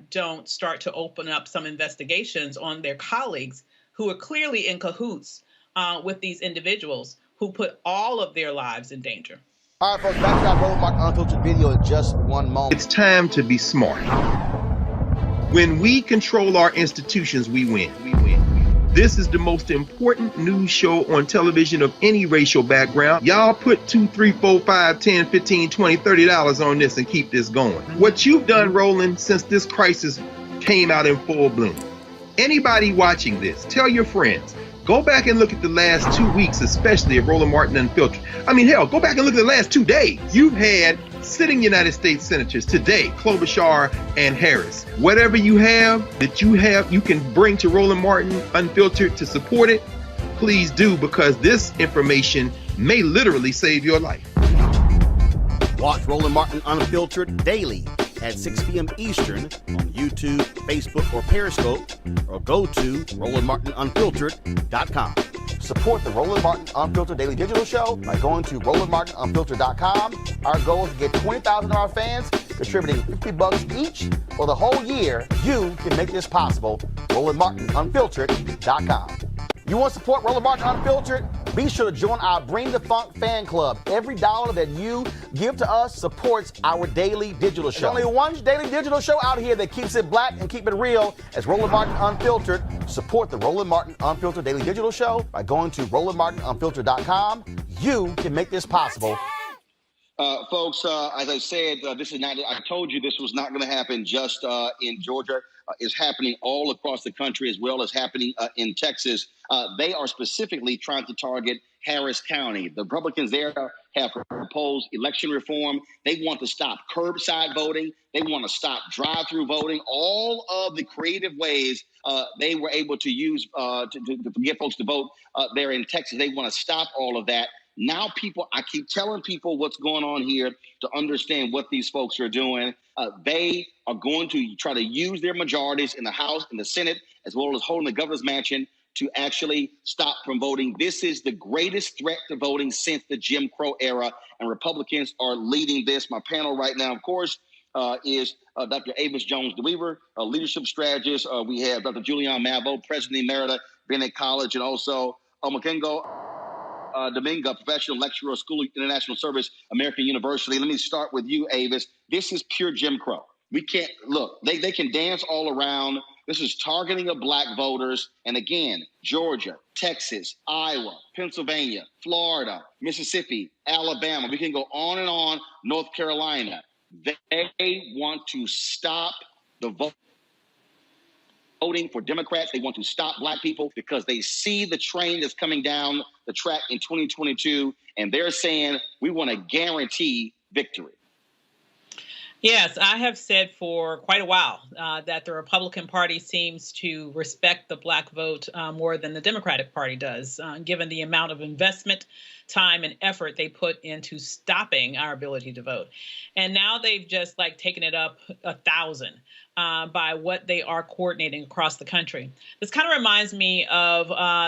don't start to open up some investigations on their colleagues who are clearly in cahoots with these individuals who put all of their lives in danger. All right, folks, back to our Roland Martin Unfiltered video in just one moment. It's time to be smart. When we control our institutions, we win. This is the most important news show on television of any racial background. Y'all put $2, $3, $4, $5, $10, $15, $20, $30 on this and keep this going. What you've done, Roland, since this crisis came out in full bloom. Anybody watching this, tell your friends. Go back and look at the last 2 weeks, especially of Roland Martin Unfiltered. I mean, hell, go back and look at the last 2 days. You've had sitting United States senators today, Klobuchar and Harris. Whatever you have that you can bring to Roland Martin Unfiltered to support it, please do, because this information may literally save your life. Watch Roland Martin Unfiltered daily at 6 p.m. Eastern on YouTube, Facebook, or Periscope, or go to RolandMartinUnfiltered.com. Support the Roland Martin Unfiltered Daily Digital Show by going to RolandMartinUnfiltered.com. Our goal is to get 20,000 of our fans contributing $50 each for the whole year. You can make this possible. RolandMartinUnfiltered.com. You want to support Roland Martin Unfiltered? Be sure to join our Bring the Funk fan club. Every dollar that you give to us supports our daily digital show. There's only one daily digital show out here that keeps it black and keep it real as Roland Martin Unfiltered. Support the Roland Martin Unfiltered Daily Digital Show by going to RolandMartinUnfiltered.com. You can make this possible. Folks, as I said, this is not. I told you this was not going to happen just in Georgia. It's happening all across the country, as well as happening in Texas. They are specifically trying to target Harris County. The Republicans there have proposed election reform. They want to stop curbside voting. They want to stop drive-through voting. All of the creative ways they were able to use to get folks to vote there in Texas. They want to stop all of that. Now I keep telling people what's going on here to understand what these folks are doing. They are going to try to use their majorities in the House and the Senate, as well as holding the governor's mansion, to actually stop from voting. This is the greatest threat to voting since the Jim Crow era, and Republicans are leading this. My panel right now, of course, is Dr. Avis Jones-DeWeaver, a leadership strategist. We have Dr. Julian Mavo, president emerita, Bennett College, and also Omokengo Dominga, professional lecturer, School of International Service, American University. Let me start with you, Avis. This is pure Jim Crow. We can't look. They can dance all around. This is targeting of black voters. And again, Georgia, Texas, Iowa, Pennsylvania, Florida, Mississippi, Alabama. We can go on and on. North Carolina. They want to stop the voting for Democrats. They want to stop black people because they see the train that's coming down the track in 2022, and they're saying we want to guarantee victory. Yes, I have said for quite a while that the Republican Party seems to respect the black vote more than the Democratic Party does, given the amount of investment, time, and effort they put into stopping our ability to vote. And now they've just taken it up 1,000. by what they are coordinating across the country. This kind of reminds me of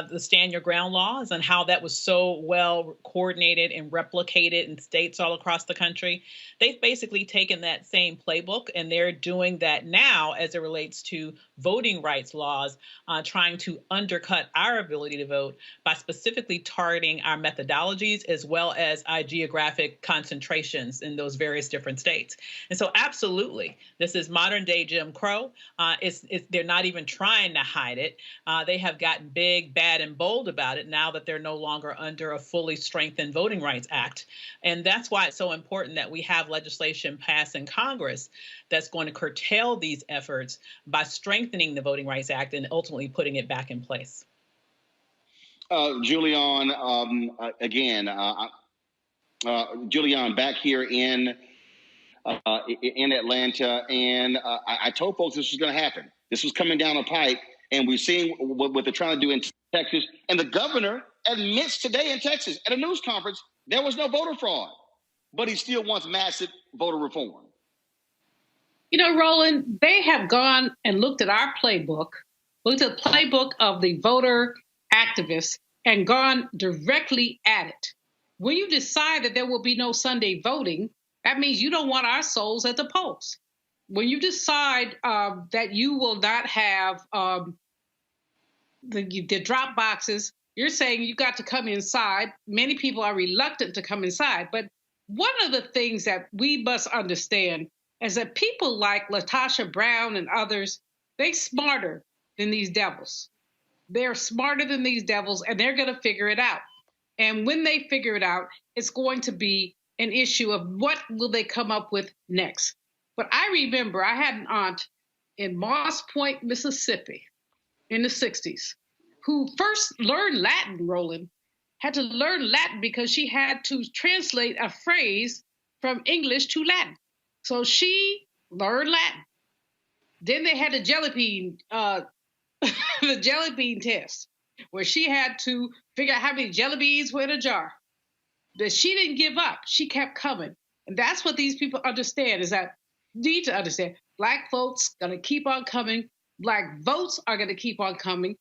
the Stand Your Ground laws and how that was so well coordinated and replicated in states all across the country. They've basically taken that same playbook and they're doing that now as it relates to voting rights laws, trying to undercut our ability to vote by specifically targeting our methodologies as well as our geographic concentrations in those various different states. And so absolutely, this is modern day Jim Crow. They're not even trying to hide it. They have gotten big, bad, and bold about it now that they're no longer under a fully strengthened Voting Rights Act. And that's why it's so important that we have legislation passed in Congress that's going to curtail these efforts by strengthening the Voting Rights Act and ultimately putting it back in place. Julian, Julian, back here in Atlanta, and I told folks this was going to happen. This was coming down the pipe, and we're seeing what they're trying to do in Texas. And the governor admits today in Texas at a news conference there was no voter fraud, but he still wants massive voter reform. You know, Roland, they have gone and looked at our playbook, looked at the playbook of the voter activists, and gone directly at it. When you decide that there will be no Sunday voting, that means you don't want our souls at the polls. When you decide that you will not have the drop boxes, you're saying you got to come inside. Many people are reluctant to come inside. But one of the things that we must understand is that people like Latasha Brown and others, they're smarter than these devils. They're smarter than these devils, and they're going to figure it out. And when they figure it out, it's going to be an issue of what will they come up with next. But I remember I had an aunt in Moss Point, Mississippi in the 60s who first learned Latin, Roland, had to learn Latin because she had to translate a phrase from English to Latin. So she learned Latin. Then they had the jelly bean test, where she had to figure out how many jelly beans were in a jar. But she didn't give up. She kept coming. And that's what these people understand, is that need to understand. Black folks going to keep on coming. Black votes are going to keep on coming.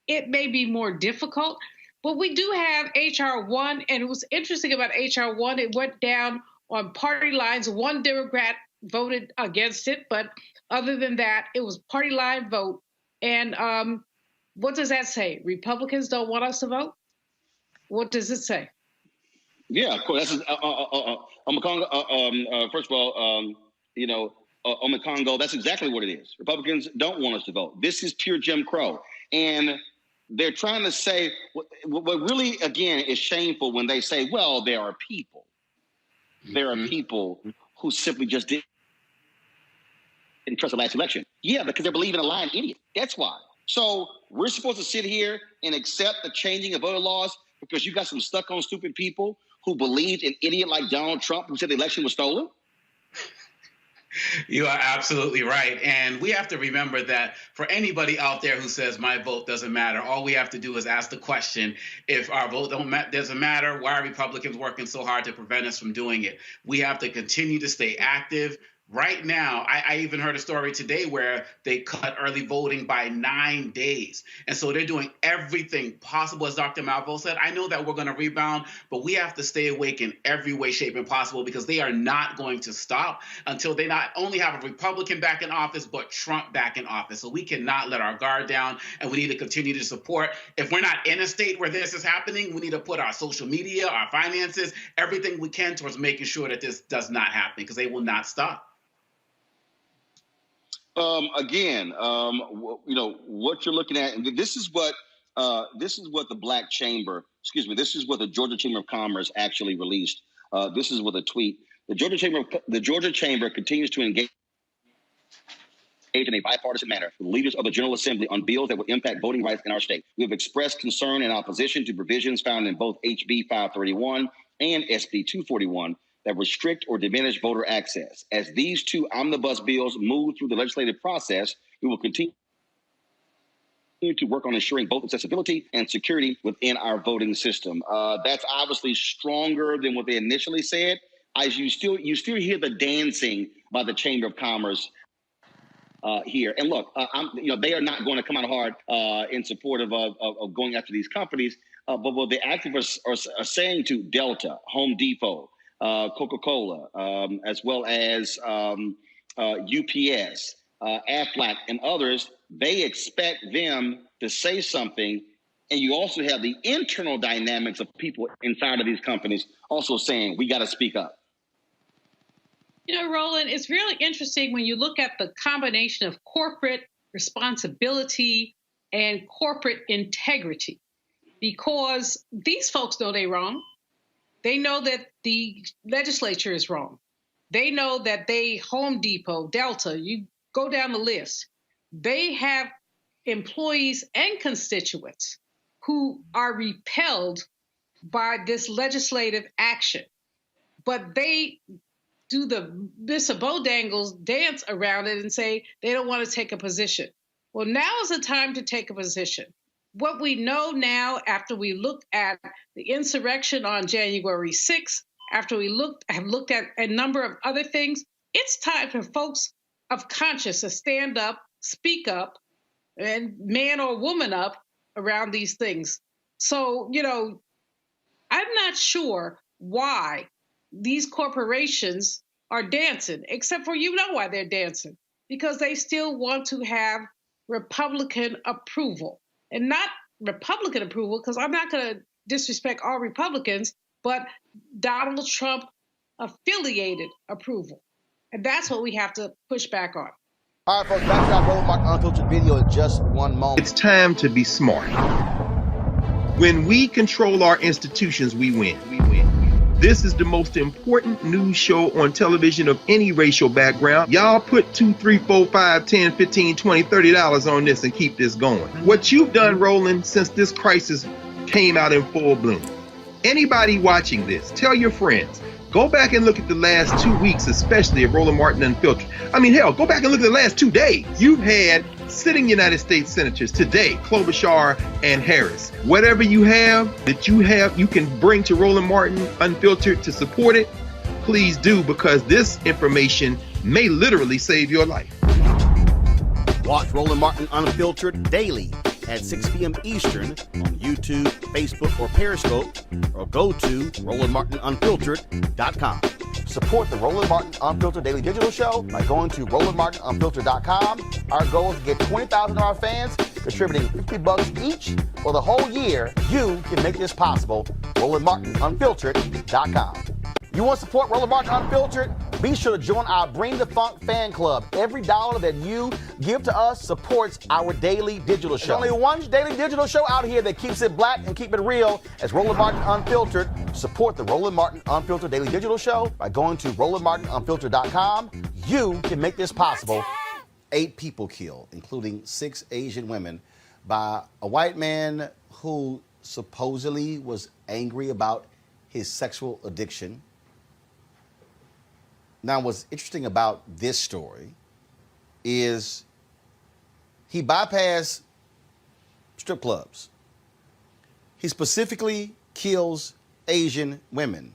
It may be more difficult, but we do have H.R. 1. And it was interesting about H.R. 1. It went down on party lines. One Democrat voted against it. But other than that, it was party line vote. And what does that say? Republicans don't want us to vote? What does it say? Yeah, of course. That's first of all, Congo, that's exactly what it is. Republicans don't want us to vote. This is pure Jim Crow. And they're trying to say what really, again, is shameful when they say, well, there are people. There are people who simply just didn't trust the last election. Yeah, because they're believing a lying idiot. That's why. So we're supposed to sit here and accept the changing of voter laws because you got some stuck-on stupid people who believed an idiot like Donald Trump who said the election was stolen? You are absolutely right. And we have to remember that for anybody out there who says my vote doesn't matter, all we have to do is ask the question, if our vote doesn't matter, why are Republicans working so hard to prevent us from doing it? We have to continue to stay active. Right now, I even heard a story today where they cut early voting by 9 days. And so they're doing everything possible, as Dr. Malvo said. I know that we're going to rebound, but we have to stay awake in every way, shape, and possible because they are not going to stop until they not only have a Republican back in office, but Trump back in office. So we cannot let our guard down, and we need to continue to support. If we're not in a state where this is happening, we need to put our social media, our finances, everything we can towards making sure that this does not happen because they will not stop. What you're looking at, and this is what the Black Chamber, this is what the Georgia Chamber of Commerce actually released. This is with a tweet. The Georgia Chamber continues to engage in a bipartisan manner with leaders of the General Assembly on bills that will impact voting rights in our state. We have expressed concern and opposition to provisions found in both HB 531 and SB 241 that restrict or diminish voter access. As these two omnibus bills move through the legislative process, we will continue to work on ensuring both accessibility and security within our voting system. That's obviously stronger than what they initially said. As you still hear the dancing by the Chamber of Commerce here. And look, they are not going to come out hard in support of going after these companies. But what the activists are saying to Delta, Home Depot, Coca-Cola, as well as UPS, Aflac, and others, they expect them to say something. And you also have the internal dynamics of people inside of these companies also saying, we got to speak up. You know, Roland, it's really interesting when you look at the combination of corporate responsibility and corporate integrity, because these folks know they're wrong. They know that the legislature is wrong. They know that Home Depot, Delta, you go down the list, they have employees and constituents who are repelled by this legislative action. But they do the Mr. Bodangle's dance around it and say they don't want to take a position. Well, now is the time to take a position. What we know now, after we look at the insurrection on January 6th, after we have looked at a number of other things, it's time for folks of conscience to stand up, speak up, and man or woman up around these things. So, I'm not sure why these corporations are dancing, except for why they're dancing, because they still want to have Republican approval. And not Republican approval, because I'm not going to disrespect all Republicans, but Donald Trump affiliated approval. And that's what we have to push back on. All right, folks, back to our Roland Martin Unfiltered video in just one moment. It's time to be smart. When we control our institutions, we win. This is the most important news show on television of any racial background. Y'all put $2, $3, $4, $5, $10, $15, $20, $30 on this and keep this going. What you've done, Roland, since this crisis came out in full bloom. Anybody watching this, tell your friends. Go back and look at the last 2 weeks, especially of Roland Martin Unfiltered. I mean, hell, go back and look at the last 2 days. You've had sitting United States senators today, Klobuchar and Harris. Whatever you can bring to Roland Martin Unfiltered to support it, please do, because this information may literally save your life. Watch Roland Martin Unfiltered daily at 6 p.m. Eastern on YouTube, Facebook, or Periscope, or go to RolandMartinUnfiltered.com. Support the Roland Martin Unfiltered Daily Digital Show by going to RolandMartinUnfiltered.com. Our goal is to get 20,000 of our fans contributing $50 each for the whole year. You can make this possible. RolandMartinUnfiltered.com. You want to support Roland Martin Unfiltered? Be sure to join our Bring the Funk fan club. Every dollar that you give to us supports our daily digital show. There's only one daily digital show out here that keeps it black and keep it real. As Roland Martin Unfiltered. Support the Roland Martin Unfiltered Daily Digital Show by going to RolandMartinUnfiltered.com. You can make this possible. 8 people killed, including 6 Asian women, by a white man who supposedly was angry about his sexual addiction. Now, what's interesting about this story is he bypassed strip clubs. He specifically kills Asian women.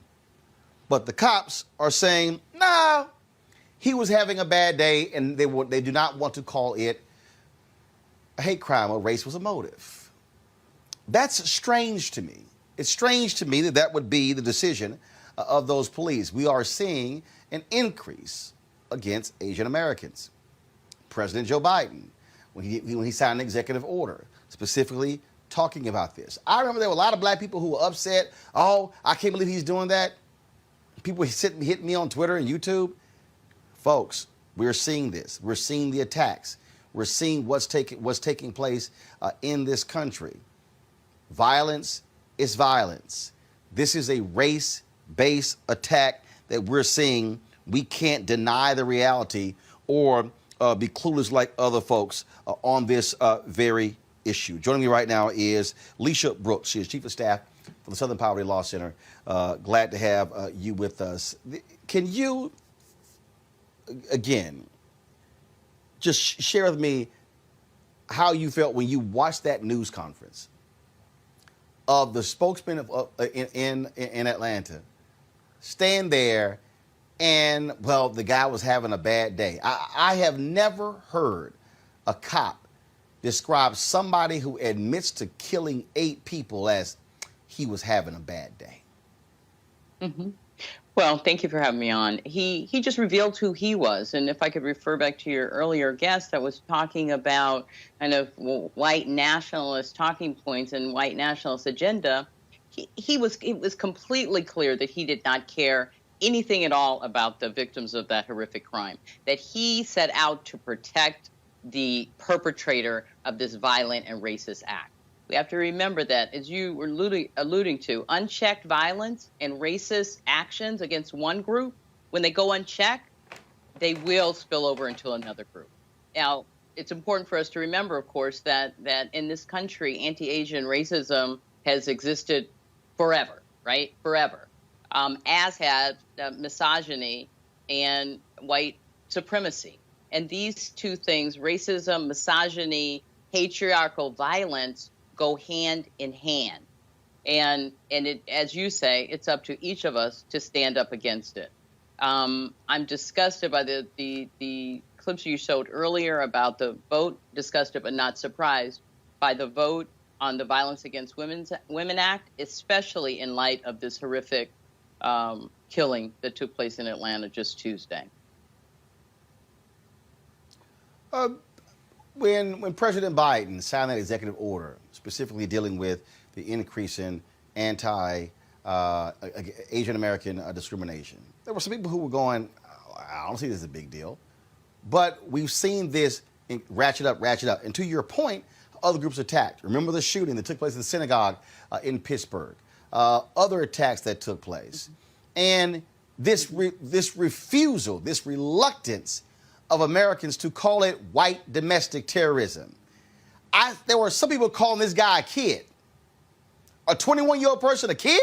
But the cops are saying, nah, he was having a bad day, and they do not want to call it a hate crime or race was a motive. That's strange to me. It's strange to me that would be the decision of those police. We are seeing an increase against Asian Americans. President Joe Biden, when he signed an executive order specifically talking about this. I remember there were a lot of black people who were upset. Oh, I can't believe he's doing that. People hitting me on Twitter and YouTube. Folks, we're seeing this. We're seeing the attacks. We're seeing what's taking place in this country. Violence is violence. This is a race-based attack that we're seeing. We can't deny the reality or be clueless like other folks on this very issue. Joining me right now is Leisha Brooks. She is Chief of Staff for the Southern Poverty Law Center. Glad to have you with us. Can you, again, just share with me how you felt when you watched that news conference of the spokesman in Atlanta stand there And, well, the guy was having a bad day. I have never heard a cop describe somebody who admits to killing 8 people as he was having a bad day. Mm-hmm. Well, thank you for having me on. He just revealed who he was. And if I could refer back to your earlier guest that was talking about kind of white nationalist talking points and white nationalist agenda, it was completely clear that he did not care anything at all about the victims of that horrific crime, that he set out to protect the perpetrator of this violent and racist act. We have to remember that, as you were alluding to, unchecked violence and racist actions against one group, when they go unchecked, they will spill over into another group. Now, it's important for us to remember, of course, that in this country, anti-Asian racism has existed forever, right? Forever, as has misogyny and white supremacy. And these two things, racism, misogyny, patriarchal violence, go hand in hand. And it, as you say, it's up to each of us to stand up against it. I'm disgusted by the clips you showed earlier about the vote, disgusted but not surprised by the vote on the Violence Against Women Act, especially in light of this horrific killing that took place in Atlanta just Tuesday. When President Biden signed that executive order, specifically dealing with the increase in anti-Asian American discrimination, there were some people who were going, I don't see this as a big deal. But we've seen this ratchet up. And to your point, other groups attacked. Remember the shooting that took place in the synagogue in Pittsburgh, other attacks that took place. And this refusal, this reluctance of Americans to call it white domestic terrorism. There were some people calling this guy a kid. A 21-year-old person a kid?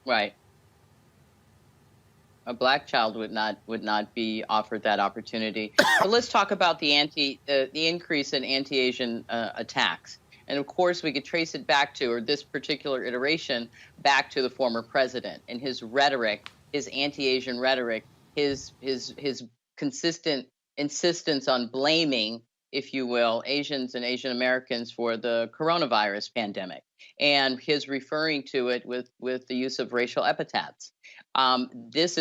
Right. A black child would not be offered that opportunity. But let's talk about the increase in anti-Asian attacks. And of course, we could trace it back to, or this particular iteration, back to the former president and his rhetoric, his anti-Asian rhetoric, his consistent insistence on blaming, if you will, Asians and Asian Americans for the coronavirus pandemic, and his referring to it with the use of racial epithets. This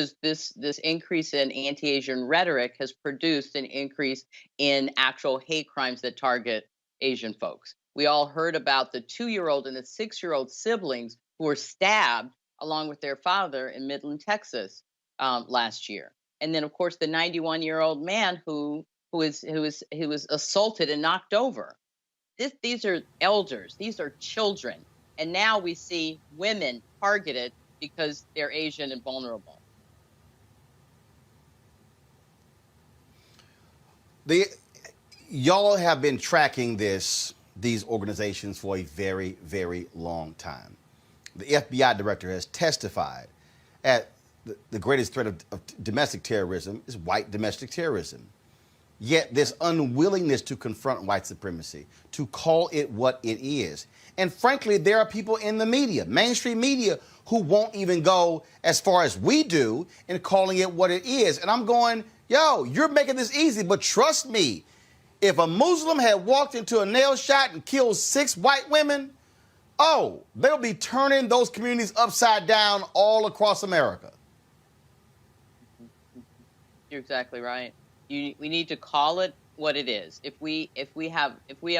increase in anti-Asian rhetoric has produced an increase in actual hate crimes that target Asian folks. We all heard about the 2-year-old and the 6-year-old siblings who were stabbed along with their father in Midland, Texas, last year. And then, of course, the 91-year-old man who was assaulted and knocked over. These are elders. These are children. And now we see women targeted because they're Asian and vulnerable. Y'all have been tracking these organizations for a very, very long time. The FBI director has testified at the greatest threat of domestic terrorism is white domestic terrorism. Yet this unwillingness to confront white supremacy, to call it what it is. And frankly, there are people in the media, mainstream media, who won't even go as far as we do in calling it what it is. And I'm going, yo, you're making this easy, but trust me, if a Muslim had walked into a nail shot and killed 6 white women, they'll be turning those communities upside down all across America. You're exactly right. We need to call it what it is. If we have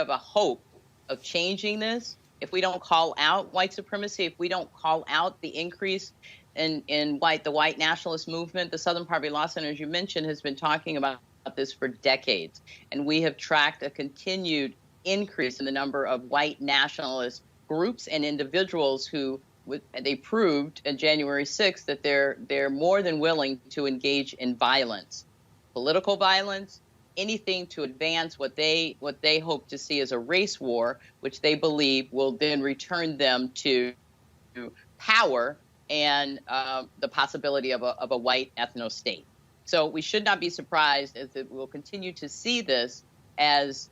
a hope of changing this, if we don't call out white supremacy, if we don't call out the increase in the white nationalist movement, the Southern Poverty Law Center, as you mentioned, has been talking about this for decades, and we have tracked a continued increase in the number of white nationalist groups and individuals who they proved on January 6th that they're more than willing to engage in violence, political violence, anything to advance what they hope to see as a race war, which they believe will then return them to power and the possibility of a white ethno-state. So we should not be surprised as that we'll continue to see this as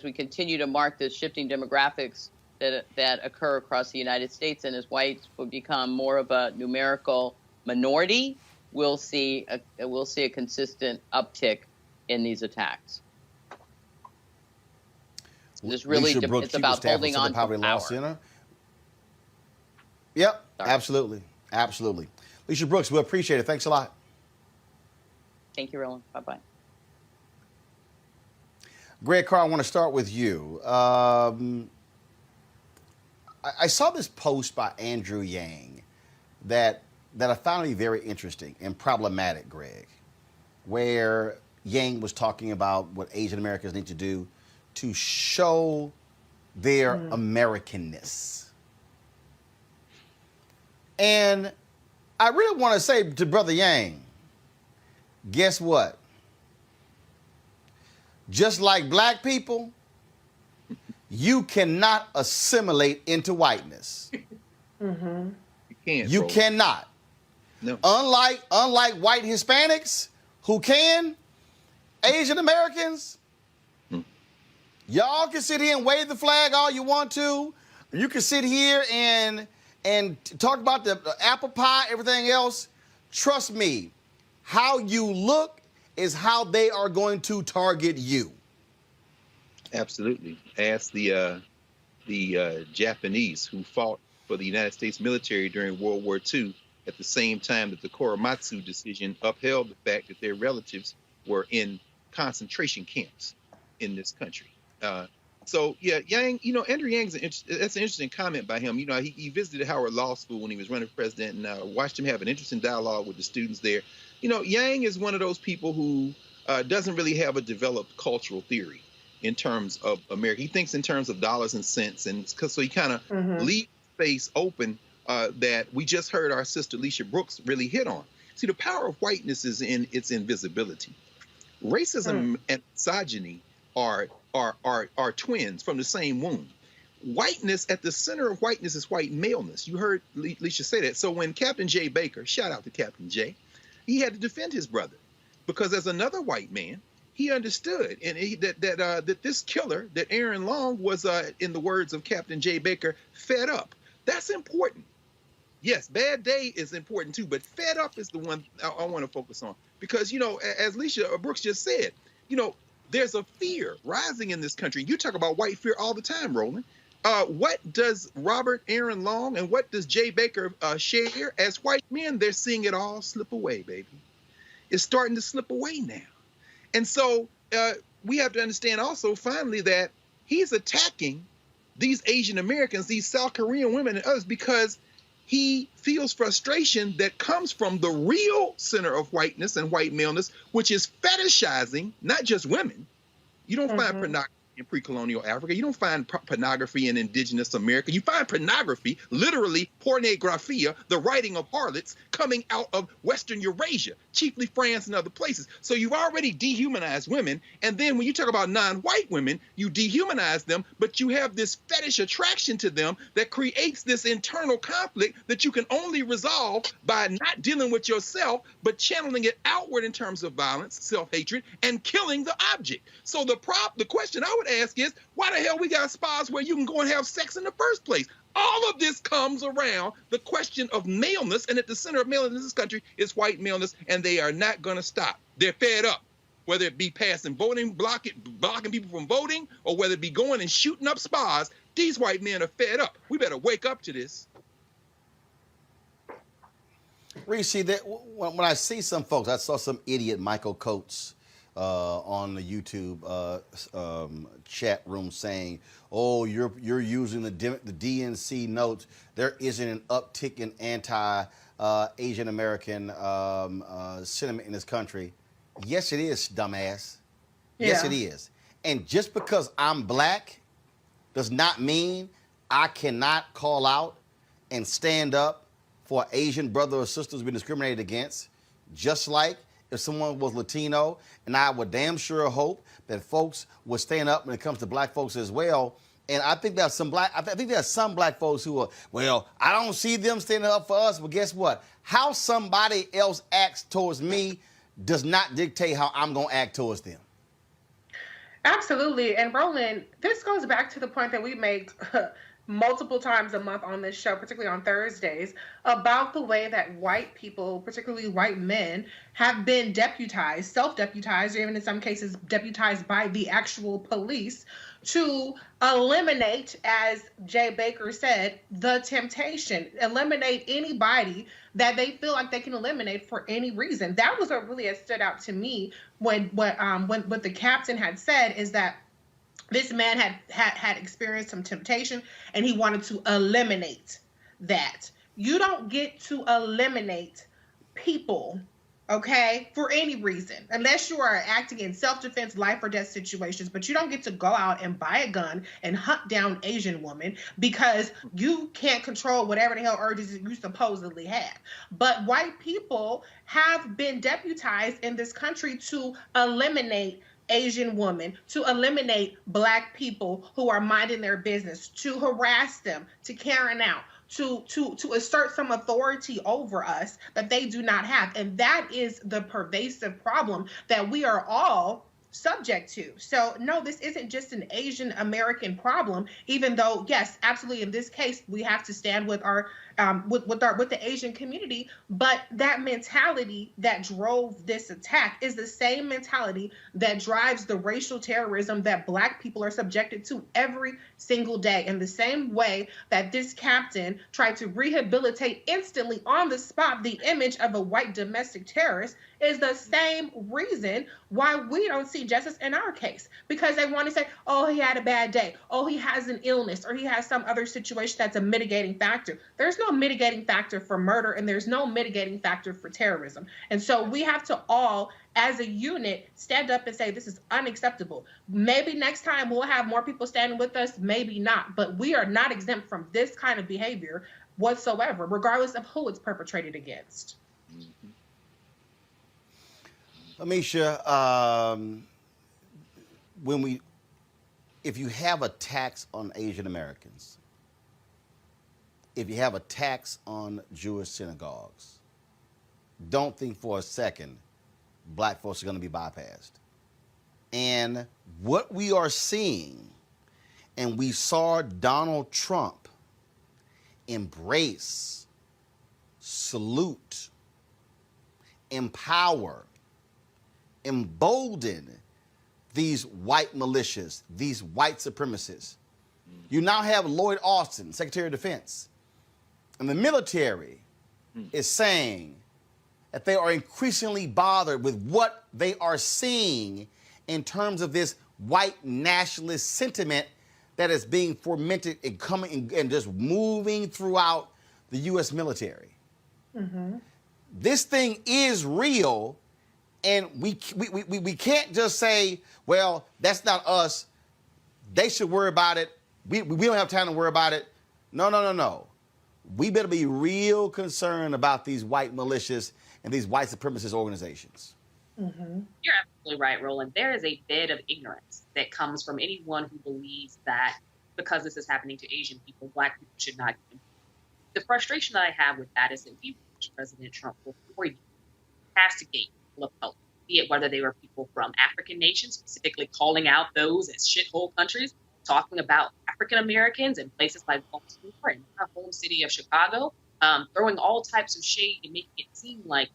we continue to mark the shifting demographics that occur across the United States, and as whites will become more of a numerical minority, we'll see a consistent uptick in these attacks. It's really it's about holding on to power. Center. Yep, absolutely. Absolutely. Alicia Brooks, we appreciate it. Thanks a lot. Thank you, Roland. Bye-bye. Greg Carr, I want to start with you. I saw this post by Andrew Yang that I found to be very interesting and problematic, Greg, where Yang was talking about what Asian Americans need to do to show their Americanness. And I really want to say to Brother Yang, guess what? Just like black people, you cannot assimilate into whiteness. You can't. You cannot. No. Unlike white Hispanics who can, Asian Americans, y'all can sit here and wave the flag all you want to. You can sit here and talk about the apple pie, everything else. Trust me, how you look is how they are going to target you. Absolutely. Ask the Japanese who fought for the United States military during World War II at the same time that the Korematsu decision upheld the fact that their relatives were in concentration camps in this country. So yeah, Yang, Andrew Yang's that's an interesting comment by him. He visited Howard Law School when he was running for president, and I watched him have an interesting dialogue with the students there. Yang is one of those people who doesn't really have a developed cultural theory in terms of America. He thinks in terms of dollars and cents, and so he kind of leaves space open that we just heard our sister Alicia Brooks really hit on. See, the power of whiteness is in its invisibility. Racism and misogyny are twins from the same womb. Whiteness, at the center of whiteness is white maleness. You heard Alicia say that. So when Captain Jay Baker, shout out to Captain Jay, he had to defend his brother because as another white man, he understood and that this killer, that Aaron Long was, in the words of Captain Jay Baker, fed up. That's important. Yes, bad day is important too, but fed up is the one I want to focus on because, as Alicia Brooks just said, there's a fear rising in this country. You talk about white fear all the time, Roland. What does Robert Aaron Long and what does Jay Baker share? As white men, they're seeing it all slip away, baby. It's starting to slip away now. And so we have to understand also, finally, that he's attacking these Asian Americans, these South Korean women and others, because he feels frustration that comes from the real center of whiteness and white maleness, which is fetishizing not just women. You don't find pornography in pre-colonial Africa. You don't find pornography in indigenous America. You find pornography, literally pornographia, the writing of harlots, coming out of Western Eurasia, chiefly France and other places. So you've already dehumanized women. And then when you talk about non-white women, you dehumanize them, but you have this fetish attraction to them that creates this internal conflict that you can only resolve by not dealing with yourself, but channeling it outward in terms of violence, self-hatred, and killing the object. So the question I would ask is, why the hell we got spas where you can go and have sex in the first place? All of this comes around the question of maleness, and at the center of maleness in this country is white maleness, and they are not going to stop. They're fed up, whether it be passing voting, blocking people from voting, or whether it be going and shooting up spas. These white men are fed up. We better wake up to this. Reese, when I see some folks, I saw some idiot Michael Coates on the YouTube chat room saying, "Oh, you're using the DNC notes. There isn't an uptick in anti-Asian American sentiment in this country." Yes, it is, dumbass. Yes, it is. And just because I'm black does not mean I cannot call out and stand up for Asian brother or sister who's been discriminated against, just like if someone was Latino, and I would damn sure hope that folks would stand up when it comes to black folks as well. And I think there's some black folks who are, well, I don't see them standing up for us, but guess what? How somebody else acts towards me does not dictate how I'm going to act towards them. Absolutely. And Roland, this goes back to the point that we made multiple times a month on this show, particularly on Thursdays, about the way that white people, particularly white men, have been deputized, self-deputized, or even in some cases deputized by the actual police to eliminate, as Jay Baker said, the temptation, eliminate anybody that they feel like they can eliminate for any reason. That was what really had stood out to me when what the captain had said, is that this man had experienced some temptation and he wanted to eliminate that. You don't get to eliminate people, okay, for any reason, unless you are acting in self-defense, life or death situations. But you don't get to go out and buy a gun and hunt down Asian women because you can't control whatever the hell urges you supposedly have. But white people have been deputized in this country to eliminate Asian women, to eliminate Black people who are minding their business, to harass them, to Karen out, to assert some authority over us that they do not have. And that is the pervasive problem that we are all subject to. So no, this isn't just an Asian American problem, even though, yes, absolutely, in this case, we have to stand with our with the Asian community. But that mentality that drove this attack is the same mentality that drives the racial terrorism that Black people are subjected to every single day. In the same way that this captain tried to rehabilitate instantly on the spot the image of a white domestic terrorist is the same reason why we don't see justice in our case, because they want to say, oh, he had a bad day, oh, he has an illness, or he has some other situation that's a mitigating factor. There's no mitigating factor for murder, and there's no mitigating factor for terrorism. And so we have to all, as a unit, stand up and say, this is unacceptable. Maybe next time we'll have more people standing with us, maybe not, but we are not exempt from this kind of behavior whatsoever, regardless of who it's perpetrated against. Amisha, if you have a tax on Asian Americans, if you have a tax on Jewish synagogues, don't think for a second Black folks are going to be bypassed. And what we are seeing, and we saw Donald Trump embrace, salute, empower, embolden these white militias, these white supremacists. You now have Lloyd Austin, Secretary of Defense, and the military is saying that they are increasingly bothered with what they are seeing in terms of this white nationalist sentiment that is being fomented and coming and just moving throughout the U.S. military. Mm-hmm. This thing is real, and we can't just say, well, that's not us. They should worry about it. We don't have time to worry about it. No. We better be real concerned about these white militias and these white supremacist organizations. Mm-hmm. You're absolutely right, Roland. There is a bit of ignorance that comes from anyone who believes that because this is happening to Asian people, Black people should not get involved. The frustration that I have with that is that we watched President Trump for 4 years castigate people of color, be it whether they were people from African nations, specifically calling out those as shithole countries, talking about African Americans in places like Baltimore and our home city of Chicago, throwing all types of shade and making it seem like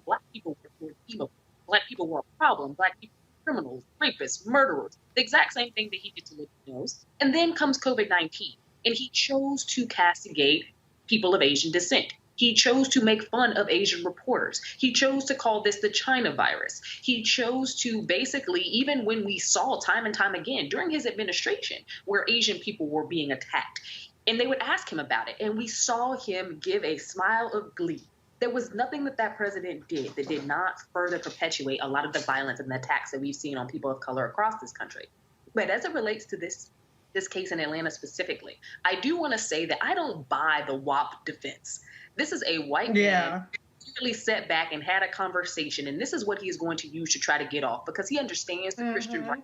Black people were evil, Black people were a problem, Black people were criminals, rapists, murderers, the exact same thing that he did to Latinos. And then comes COVID-19, and he chose to castigate people of Asian descent. He chose to make fun of Asian reporters. He chose to call this the China virus. He chose to basically, even when we saw time and time again during his administration where Asian people were being attacked, and they would ask him about it, and we saw him give a smile of glee. There was nothing that president did that did not further perpetuate a lot of the violence and the attacks that we've seen on people of color across this country. But as it relates to this case in Atlanta specifically, I do want to say that I don't buy the WAP defense. This is a white man who really sat back and had a conversation, and this is what he's going to use to try to get off, because he understands the Christian right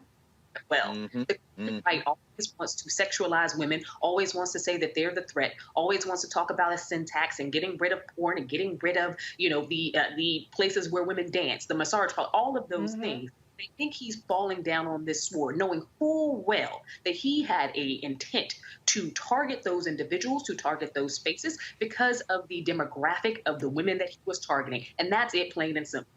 well. The Christian right always wants to sexualize women, always wants to say that they're the threat, always wants to talk about a syntax and getting rid of porn and getting rid of, the places where women dance, the massage parlor, all of those things. They think he's falling down on this sword, knowing full well that he had a intent to target those individuals, to target those spaces because of the demographic of the women that he was targeting. And that's it, plain and simple.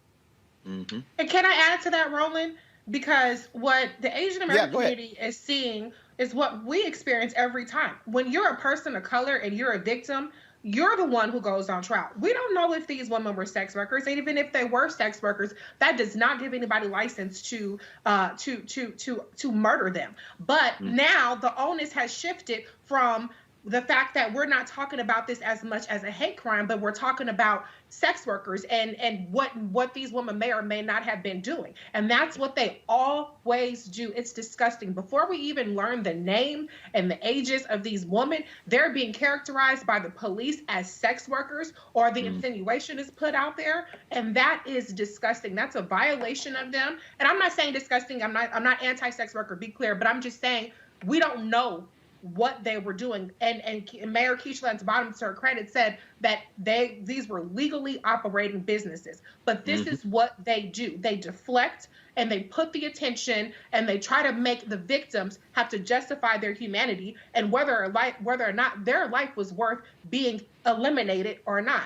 Mm-hmm. And can I add to that, Roland? Because what the Asian American community is seeing is what we experience every time. When you're a person of color and you're a victim, you're the one who goes on trial. We don't know if these women were sex workers, and even if they were sex workers, that does not give anybody license to murder them. But now the onus has shifted from the fact that we're not talking about this as much as a hate crime, but we're talking about sex workers and what these women may or may not have been doing. And that's what they always do. It's disgusting. Before we even learn the name and the ages of these women, they're being characterized by the police as sex workers, or the insinuation is put out there. And that is disgusting. That's a violation of them. And I'm not saying disgusting. I'm not anti-sex worker, be clear, but I'm just saying we don't know what they were doing. And Mayor Keishlan's bottom, to her credit, said that these were legally operating businesses. But this is what they do. They deflect and they put the attention and they try to make the victims have to justify their humanity and whether or not their life was worth being eliminated or not.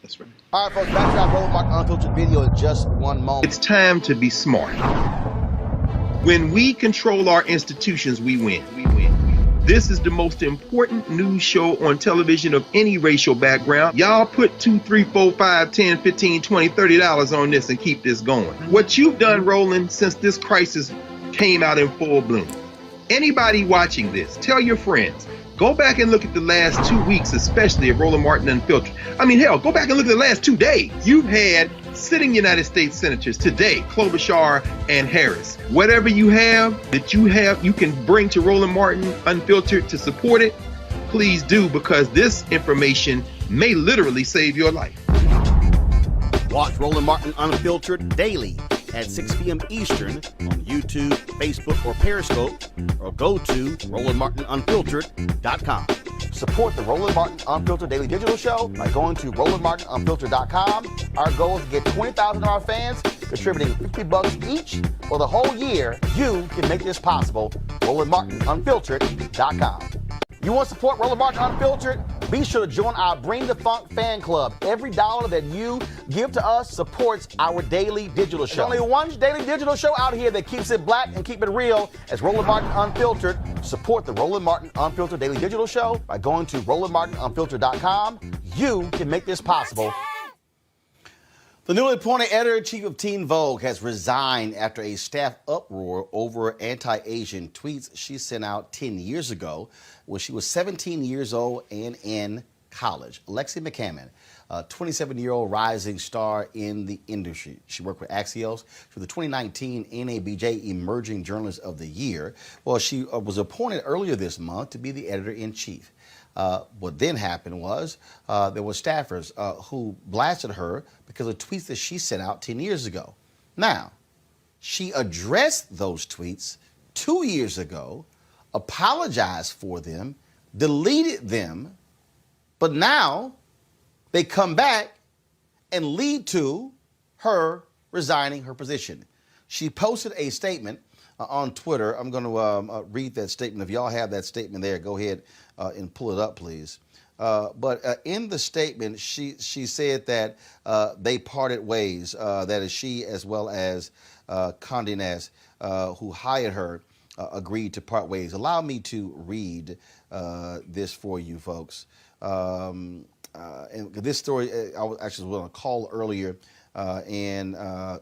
That's right. All right, folks, back to our Roland Martin Unfiltered video in just one moment. It's time to be smart. When we control our institutions, we win. This is the most important news show on television of any racial background. Y'all put $2, $3, $4, $5, $10, $15, $20, $30 on this and keep this going. What you've done, Roland, since this crisis came out in full bloom. Anybody watching this, tell your friends. Go back and look at the last 2 weeks, especially of Roland Martin Unfiltered. I mean, hell, go back and look at the last 2 days. You've had sitting United States senators today, Klobuchar and Harris. Whatever you have that you can bring to Roland Martin Unfiltered to support it, please do, because this information may literally save your life. Watch Roland Martin Unfiltered daily at 6 p.m. Eastern on YouTube, Facebook, or Periscope, or go to RolandMartinUnfiltered.com. Support the Roland Martin Unfiltered Daily Digital Show by going to RolandMartinUnfiltered.com. Our goal is to get 20,000 of our fans contributing $50 each for the whole year. You can make this possible. RolandMartinUnfiltered.com. You want to support Roland Martin Unfiltered? Be sure to join our Bring the Funk fan club. Every dollar that you give to us supports our daily digital show. There's only one daily digital show out here that keeps it black and keep it real as Roland Martin Unfiltered. Support the Roland Martin Unfiltered Daily Digital Show by going to RolandMartinUnfiltered.com. You can make this possible. The newly appointed editor-in-chief of Teen Vogue has resigned after a staff uproar over anti-Asian tweets she sent out 10 years ago when she was 17 years old and in college. Alexi McCammon, a 27-year-old rising star in the industry. She worked with Axios for the 2019 NABJ Emerging Journalist of the Year. Well, she was appointed earlier this month to be the editor-in-chief. What then happened was there were staffers who blasted her because of tweets that she sent out 10 years ago. Now, she addressed those tweets 2 years ago, apologized for them, deleted them, but now they come back and lead to her resigning her position. She posted a statement on Twitter. I'm going to read that statement. If y'all have that statement there, go ahead and pull it up, please. But in the statement, she said that they parted ways. That is, she as well as Condé Nast, who hired her, agreed to part ways. Allow me to read this for you, folks. And this story, I was actually on a call earlier and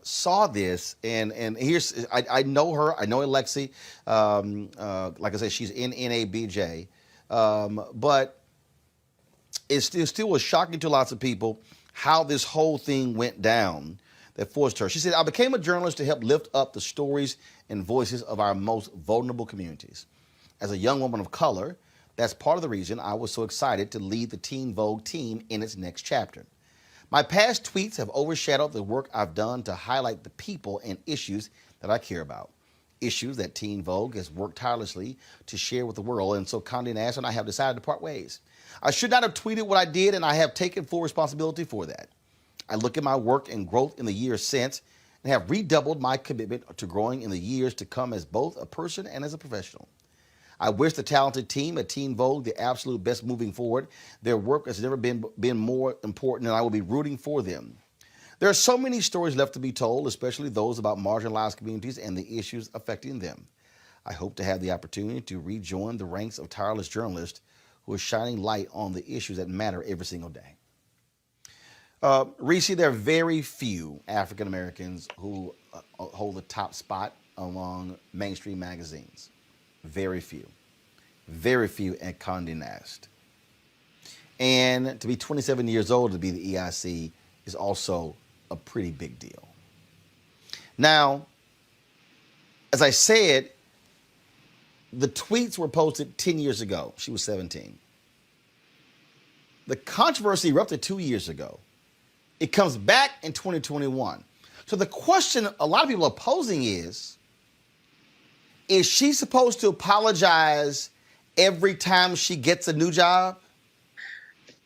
saw this, and here's, I know her, I know Alexi. Like I said, she's in NABJ. But it still was shocking to lots of people how this whole thing went down that forced her. She said, I became a journalist to help lift up the stories and voices of our most vulnerable communities. As a young woman of color, that's part of the reason I was so excited to lead the Teen Vogue team in its next chapter. My past tweets have overshadowed the work I've done to highlight the people and issues that I care about. Issues that Teen Vogue has worked tirelessly to share with the world, and so Condé Nast and I have decided to part ways. I should not have tweeted what I did, and I have taken full responsibility for that. I look at my work and growth in the years since, and have redoubled my commitment to growing in the years to come as both a person and as a professional. I wish the talented team at Teen Vogue the absolute best moving forward. Their work has never been more important, and I will be rooting for them. There are so many stories left to be told, especially those about marginalized communities and the issues affecting them. I hope to have the opportunity to rejoin the ranks of tireless journalists who are shining light on the issues that matter every single day. Reese, there are very few African Americans who hold the top spot among mainstream magazines. Very few. Very few at Condé Nast. And to be 27 years old to be the EIC is also a pretty big deal. Now, as I said, the tweets were posted 10 years ago. She was 17. The controversy erupted 2 years ago. It comes back in 2021. So the question a lot of people are posing is she supposed to apologize every time she gets a new job?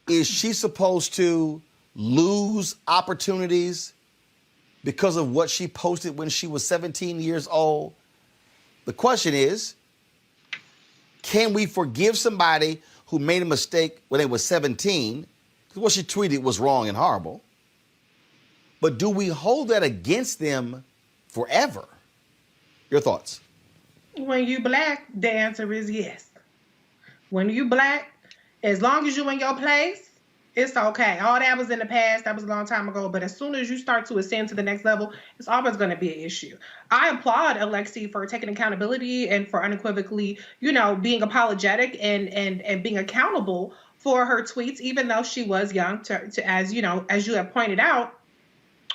Is she supposed to lose opportunities because of what she posted when she was 17 years old? The question is, can we forgive somebody who made a mistake when they were 17? Because what she tweeted was wrong and horrible. But do we hold that against them forever? Your thoughts? When you black, the answer is yes. When you black, as long as you in your place, it's okay. All that was in the past. That was a long time ago. But as soon as you start to ascend to the next level, it's always going to be an issue. I applaud Alexi for taking accountability and for unequivocally, being apologetic and being accountable for her tweets, even though she was young, as you have pointed out.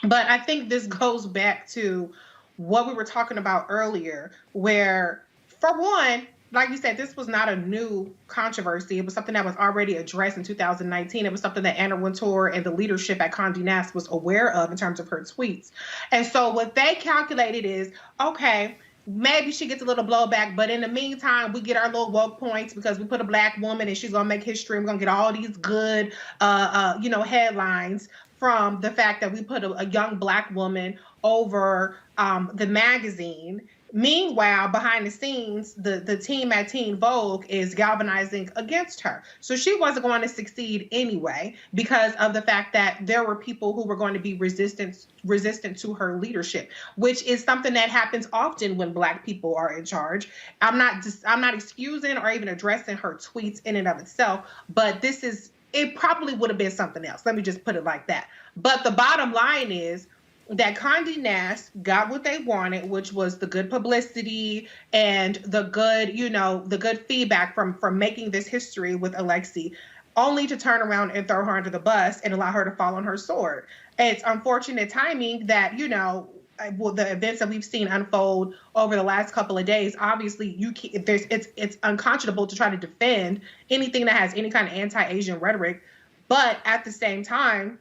But I think this goes back to what we were talking about earlier, where, for one, like you said, this was not a new controversy. It was something that was already addressed in 2019. It was something that Anna Wintour and the leadership at Condé Nast was aware of in terms of her tweets. And so what they calculated is, okay, maybe she gets a little blowback, but in the meantime, we get our little woke points because we put a black woman and she's going to make history. We're going to get all these good, headlines from the fact that we put a young black woman over the magazine. Meanwhile, behind the scenes, the team at Teen Vogue is galvanizing against her. So she wasn't going to succeed anyway because of the fact that there were people who were going to be resistant to her leadership, which is something that happens often when black people are in charge. I'm not excusing or even addressing her tweets in and of itself, but it probably would have been something else. Let me just put it like that. But the bottom line is that Condé Nast got what they wanted, which was the good publicity and the good feedback from making this history with Alexi, only to turn around and throw her under the bus and allow her to fall on her sword. It's unfortunate timing that, the events that we've seen unfold over the last couple of days. Obviously, it's unconscionable to try to defend anything that has any kind of anti-Asian rhetoric, but at the same time,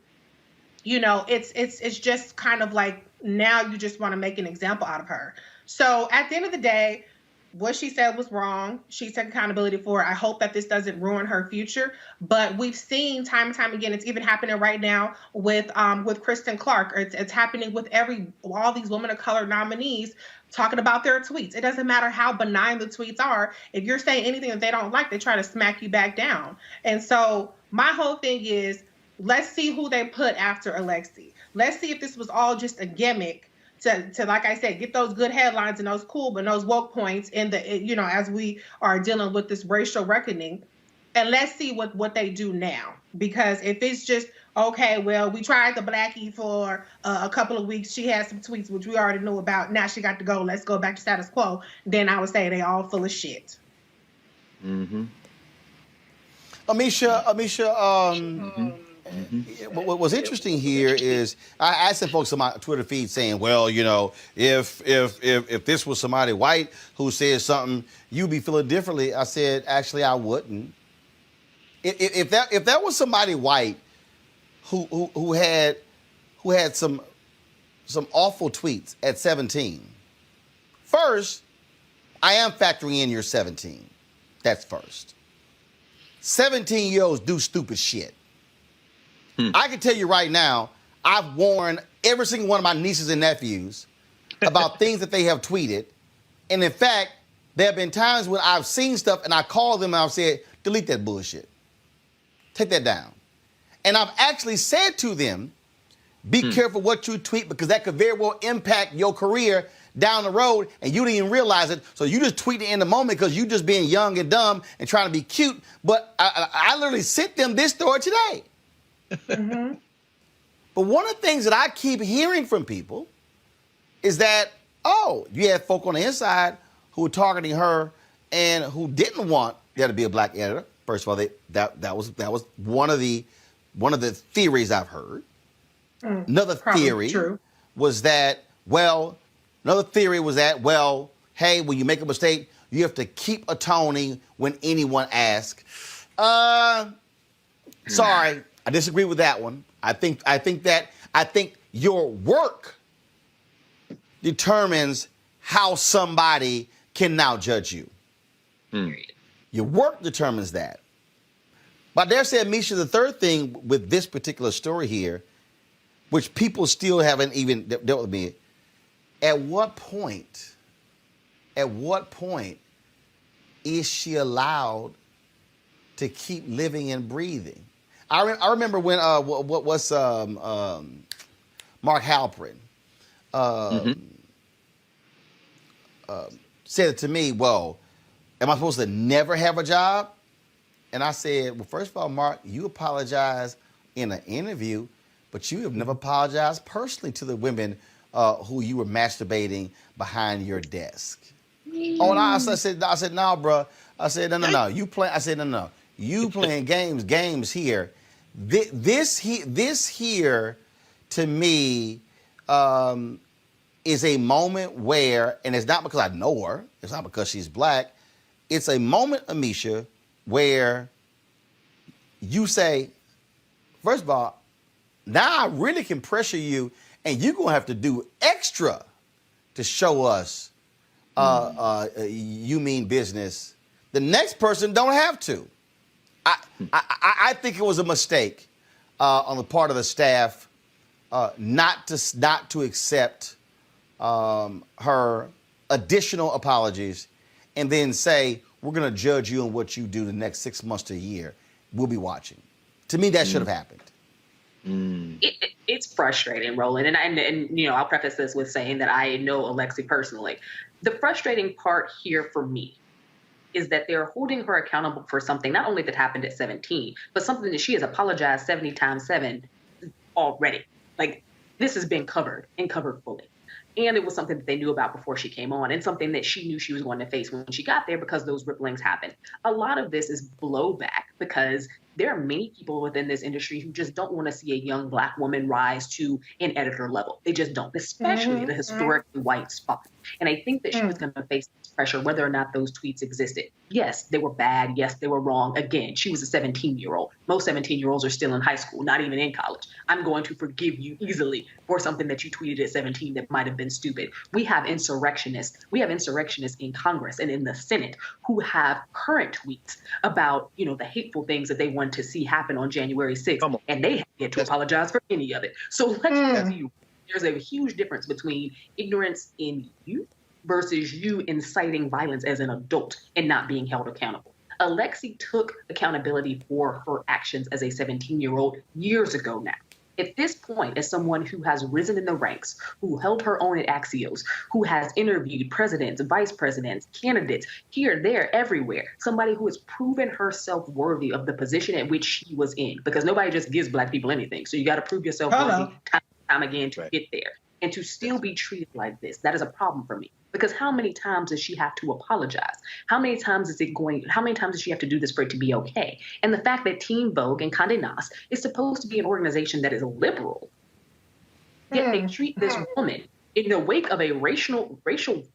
it's just kind of like now you just want to make an example out of her. So at the end of the day, what she said was wrong. She took accountability for it. I hope that this doesn't ruin her future. But we've seen time and time again, it's even happening right now with Kristen Clarke. It's happening with all these women of color nominees talking about their tweets. It doesn't matter how benign the tweets are. If you're saying anything that they don't like, they try to smack you back down. And so my whole thing is, let's see who they put after Alexi. Let's see if this was all just a gimmick to like I said, get those good headlines and those those woke points as we are dealing with this racial reckoning. And let's see what they do now. Because if it's just, okay, well, we tried the Blackie for a couple of weeks. She had some tweets, which we already knew about. Now she got to go. Let's go back to status quo. Then I would say they all full of shit. Mm-hmm. Amisha, what was interesting here is I asked some folks on my Twitter feed saying, well, if this was somebody white who said something, you'd be feeling differently. I said, actually, I wouldn't. If that was somebody white who had some awful tweets at 17, first, I am factoring in you're 17. That's first. 17-year-olds do stupid shit. I can tell you right now, I've worn every single one of my nieces and nephews about things that they have tweeted. And in fact, there have been times when I've seen stuff and I call them and I've said, delete that bullshit. Take that down. And I've actually said to them, be careful what you tweet because that could very well impact your career down the road and you didn't even realize it. So you just tweet it in the moment because you just being young and dumb and trying to be cute. But I literally sent them this story today. Mm-hmm. But one of the things that I keep hearing from people is that, oh, you had folk on the inside who were targeting her and who didn't want there to be a black editor. First of all, that was one of the theories I've heard. Another theory was that, well, hey, when you make a mistake, you have to keep atoning when anyone asks. Sorry, I disagree with that one. I think your work determines how somebody can now judge you. Your work determines that. But I dare say, Misha, the third thing with this particular story here, which people still haven't even dealt with me, at what point is she allowed to keep living and breathing? I remember when Mark Halperin said it to me, well, am I supposed to never have a job? And I said, well, first of all, Mark, you apologize in an interview, but you have never apologized personally to the women who you were masturbating behind your desk. Oh, no, I said, no, bro. I said, no. You playing games here. This here, to me, is a moment where, and it's not because I know her, it's not because she's black, it's a moment, Amisha, where you say, first of all, now I really can pressure you, and you're going to have to do extra to show us you mean business. The next person don't have to. I think it was a mistake on the part of the staff not to accept her additional apologies and then say, we're going to judge you on what you do the next 6 months to a year. We'll be watching. To me, that should have happened. It's frustrating, Roland. And you know, I'll preface this with saying that I know Alexi personally. The frustrating part here for me is that they're holding her accountable for something not only that happened at 17, but something that she has apologized 70 times 7 already. Like, this has been covered and covered fully. And it was something that they knew about before she came on and something that she knew she was going to face when she got there because those ripplings happened. A lot of this is blowback because there are many people within this industry who just don't want to see a young black woman rise to an editor level. They just don't, especially the historically white spot. And I think that she was going to face this pressure whether or not those tweets existed. Yes, they were bad. Yes, they were wrong. Again, she was a 17-year-old. Most 17-year-olds are still in high school, not even in college. I'm going to forgive you easily for something that you tweeted at 17 that might have been stupid. We have insurrectionists. We have insurrectionists in Congress and in the Senate who have current tweets about, you know, the hateful things that they want to see happen on January 6th, and they have yet to apologize for any of it. So let's tell you, there's a huge difference between ignorance in youth versus you inciting violence as an adult and not being held accountable. Alexi took accountability for her actions as a 17-year-old years ago now. At this point, as someone who has risen in the ranks, who held her own at Axios, who has interviewed presidents, vice presidents, candidates, here, there, everywhere, somebody who has proven herself worthy of the position at which she was in, because nobody just gives black people anything. So you got to prove yourself worthy time again to get there. And to still be treated like this, that is a problem for me. Because how many times does she have to apologize? How many times does she have to do this for it to be okay? And the fact that Teen Vogue and Condé Nast is supposed to be an organization that is liberal, yet they treat this woman in the wake of a racial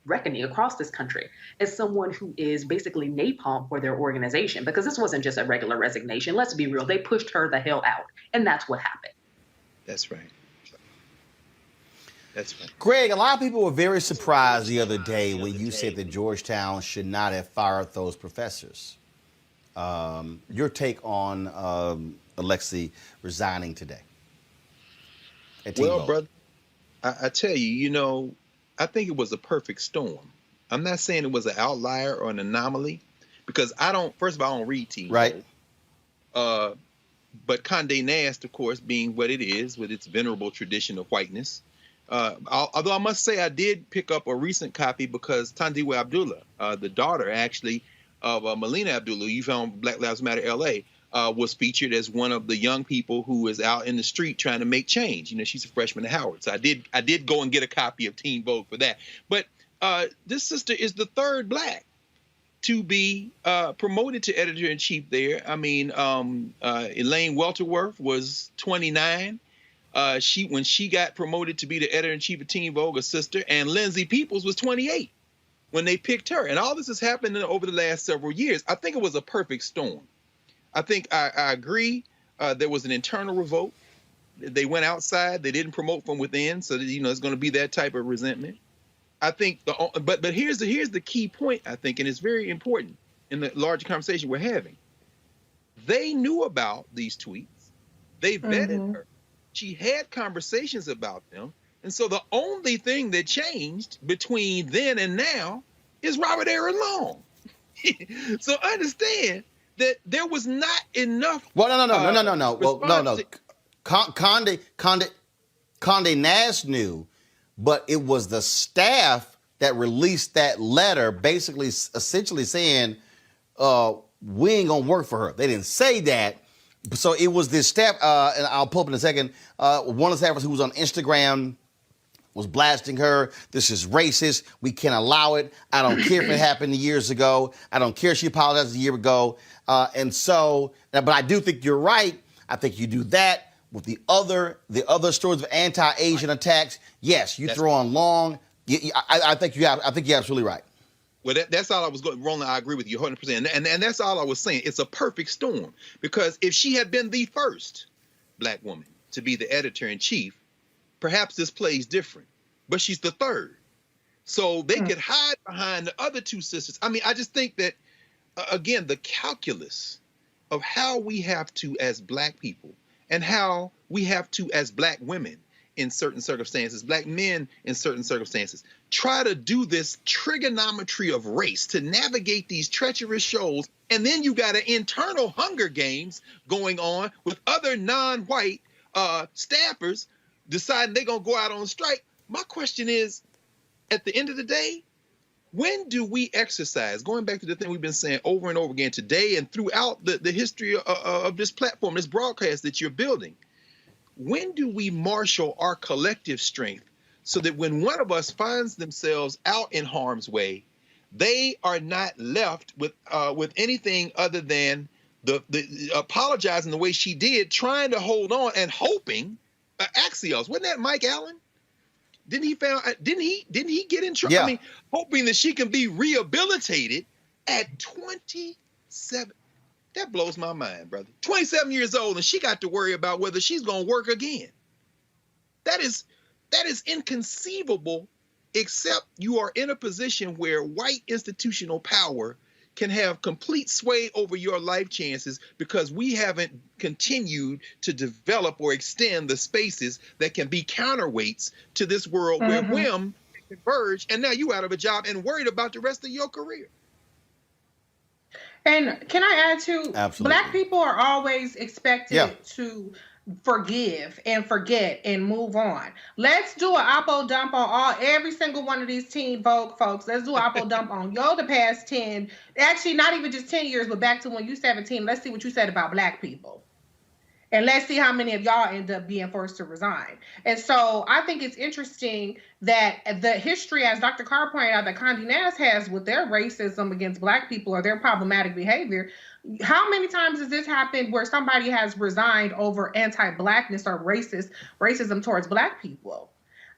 reckoning across this country as someone who is basically napalm for their organization. Because this wasn't just a regular resignation. Let's be real. They pushed her the hell out. And that's what happened. That's right. That's right. Greg, a lot of people were very surprised the other day when you said that Georgetown should not have fired those professors. Your take on Alexi resigning today at Teen Vogue? I tell you, I think it was a perfect storm. I'm not saying it was an outlier or an anomaly, because first of all, I don't read Teen Right. Vogue. But Condé Nast, of course, being what it is, with its venerable tradition of whiteness. Although I must say I did pick up a recent copy because Tandiwe Abdullah, the daughter actually of Melina Abdullah, you found Black Lives Matter LA, was featured as one of the young people who is out in the street trying to make change. She's a freshman at Howard. So I did go and get a copy of Teen Vogue for that. But this sister is the third Black to be promoted to editor-in-chief there. I mean, Elaine Welterworth was 29. When she got promoted to be the editor-in-chief of Teen Vogue, a sister, and Lindsay Peoples was 28 when they picked her. And all this has happened over the last several years. I think it was a perfect storm. I think I agree. There was an internal revolt. They went outside. They didn't promote from within. So, it's going to be that type of resentment. I think but here's the key point, I think, and it's very important in the larger conversation we're having. They knew about these tweets. They vetted her. She had conversations about them. And so the only thing that changed between then and now is Robert Aaron Long. So understand that there was not enough. Well, no. Well, no. Condé Nast knew, but it was the staff that released that letter, essentially saying, we ain't gonna work for her. They didn't say that. So it was this staff, and I'll pull up in a second, one of the staffers who was on Instagram was blasting her. This is racist. We can't allow it. I don't care if it happened years ago. I don't care if she apologized a year ago. But I do think you're right. I think you do that with the other stories of anti-Asian attacks. Yes, you throw on Long. I think you're absolutely right. Well, that's all I was going. Roland, I agree with you 100%. And that's all I was saying. It's a perfect storm, because if she had been the first Black woman to be the editor-in-chief, perhaps this plays different. But she's the third. So they could hide behind the other two sisters. I mean, I just think that, again, the calculus of how we have to, as Black people, and how we have to, as Black women in certain circumstances, Black men in certain circumstances, try to do this trigonometry of race to navigate these treacherous shoals. And then you got an internal Hunger Games going on with other non-white staffers deciding they're going to go out on strike. My question is, at the end of the day, when do we exercise, going back to the thing we've been saying over and over again today and throughout the history of this platform, this broadcast that you're building, when do we marshal our collective strength so that when one of us finds themselves out in harm's way, they are not left with anything other than the apologizing the way she did, trying to hold on and hoping. Axios, wasn't that Mike Allen? Didn't he get in trouble? Yeah. I mean, hoping that she can be rehabilitated at 27. That blows my mind, brother. 27 years old, and she got to worry about whether she's going to work again. That is inconceivable, except you are in a position where white institutional power can have complete sway over your life chances because we haven't continued to develop or extend the spaces that can be counterweights to this world where whim can converge, and now you out of a job and worried about the rest of your career. And can I add to, Absolutely. Black people are always expected to forgive and forget and move on. Let's do an oppo dump on every single one of these Teen Vogue folks. Let's do an oppo dump on the past 10, actually not even just 10 years, but back to when you 17. Let's see what you said about Black people. And let's see how many of y'all end up being forced to resign. And so I think it's interesting that the history, as Dr. Carr pointed out, that Condé Nast has with their racism against Black people or their problematic behavior. How many times has this happened where somebody has resigned over anti-Blackness or racism towards Black people?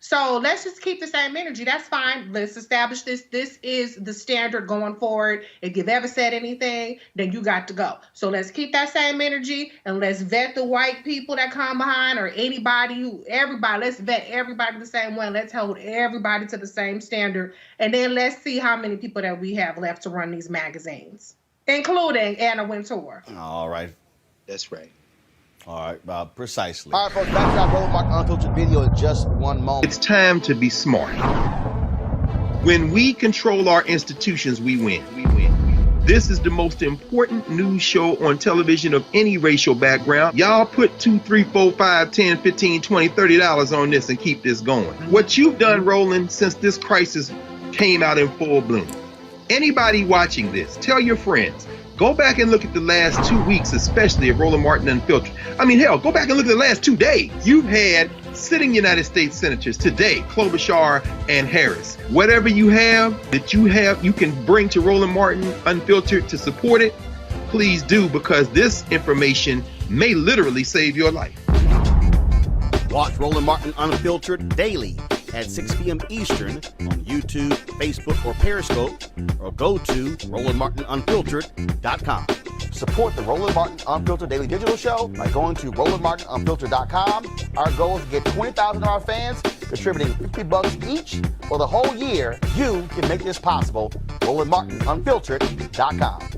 So let's just keep the same energy. That's fine. Let's establish this. This is the standard going forward. If you've ever said anything, then you got to go. So let's keep that same energy and let's vet the white people that come behind or everybody. Let's vet everybody the same way. Let's hold everybody to the same standard. And then let's see how many people that we have left to run these magazines, including Anna Wintour. All right. That's right. All right, precisely. All right, folks, back to our Roland Martin Unfiltered video in just one moment. It's time to be smart. When we control our institutions, we win. This is the most important news show on television of any racial background. Y'all put $2, $3, $4, $5, $10, $15, $20, $30 on this and keep this going. What you've done, Roland, since this crisis came out in full bloom. Anybody watching this, tell your friends. Go back and look at the last 2 weeks, especially of Roland Martin Unfiltered. I mean, hell, go back and look at the last 2 days. You've had sitting United States senators today, Klobuchar and Harris. Whatever you have that you can bring to Roland Martin Unfiltered to support it, please do, because this information may literally save your life. Watch Roland Martin Unfiltered daily at 6 p.m. Eastern on YouTube, Facebook, or Periscope, or go to RolandMartinUnfiltered.com. Support the Roland Martin Unfiltered Daily Digital Show by going to RolandMartinUnfiltered.com. Our goal is to get 20,000 of our fans contributing $50 each for the whole year. You can make this possible. RolandMartinUnfiltered.com.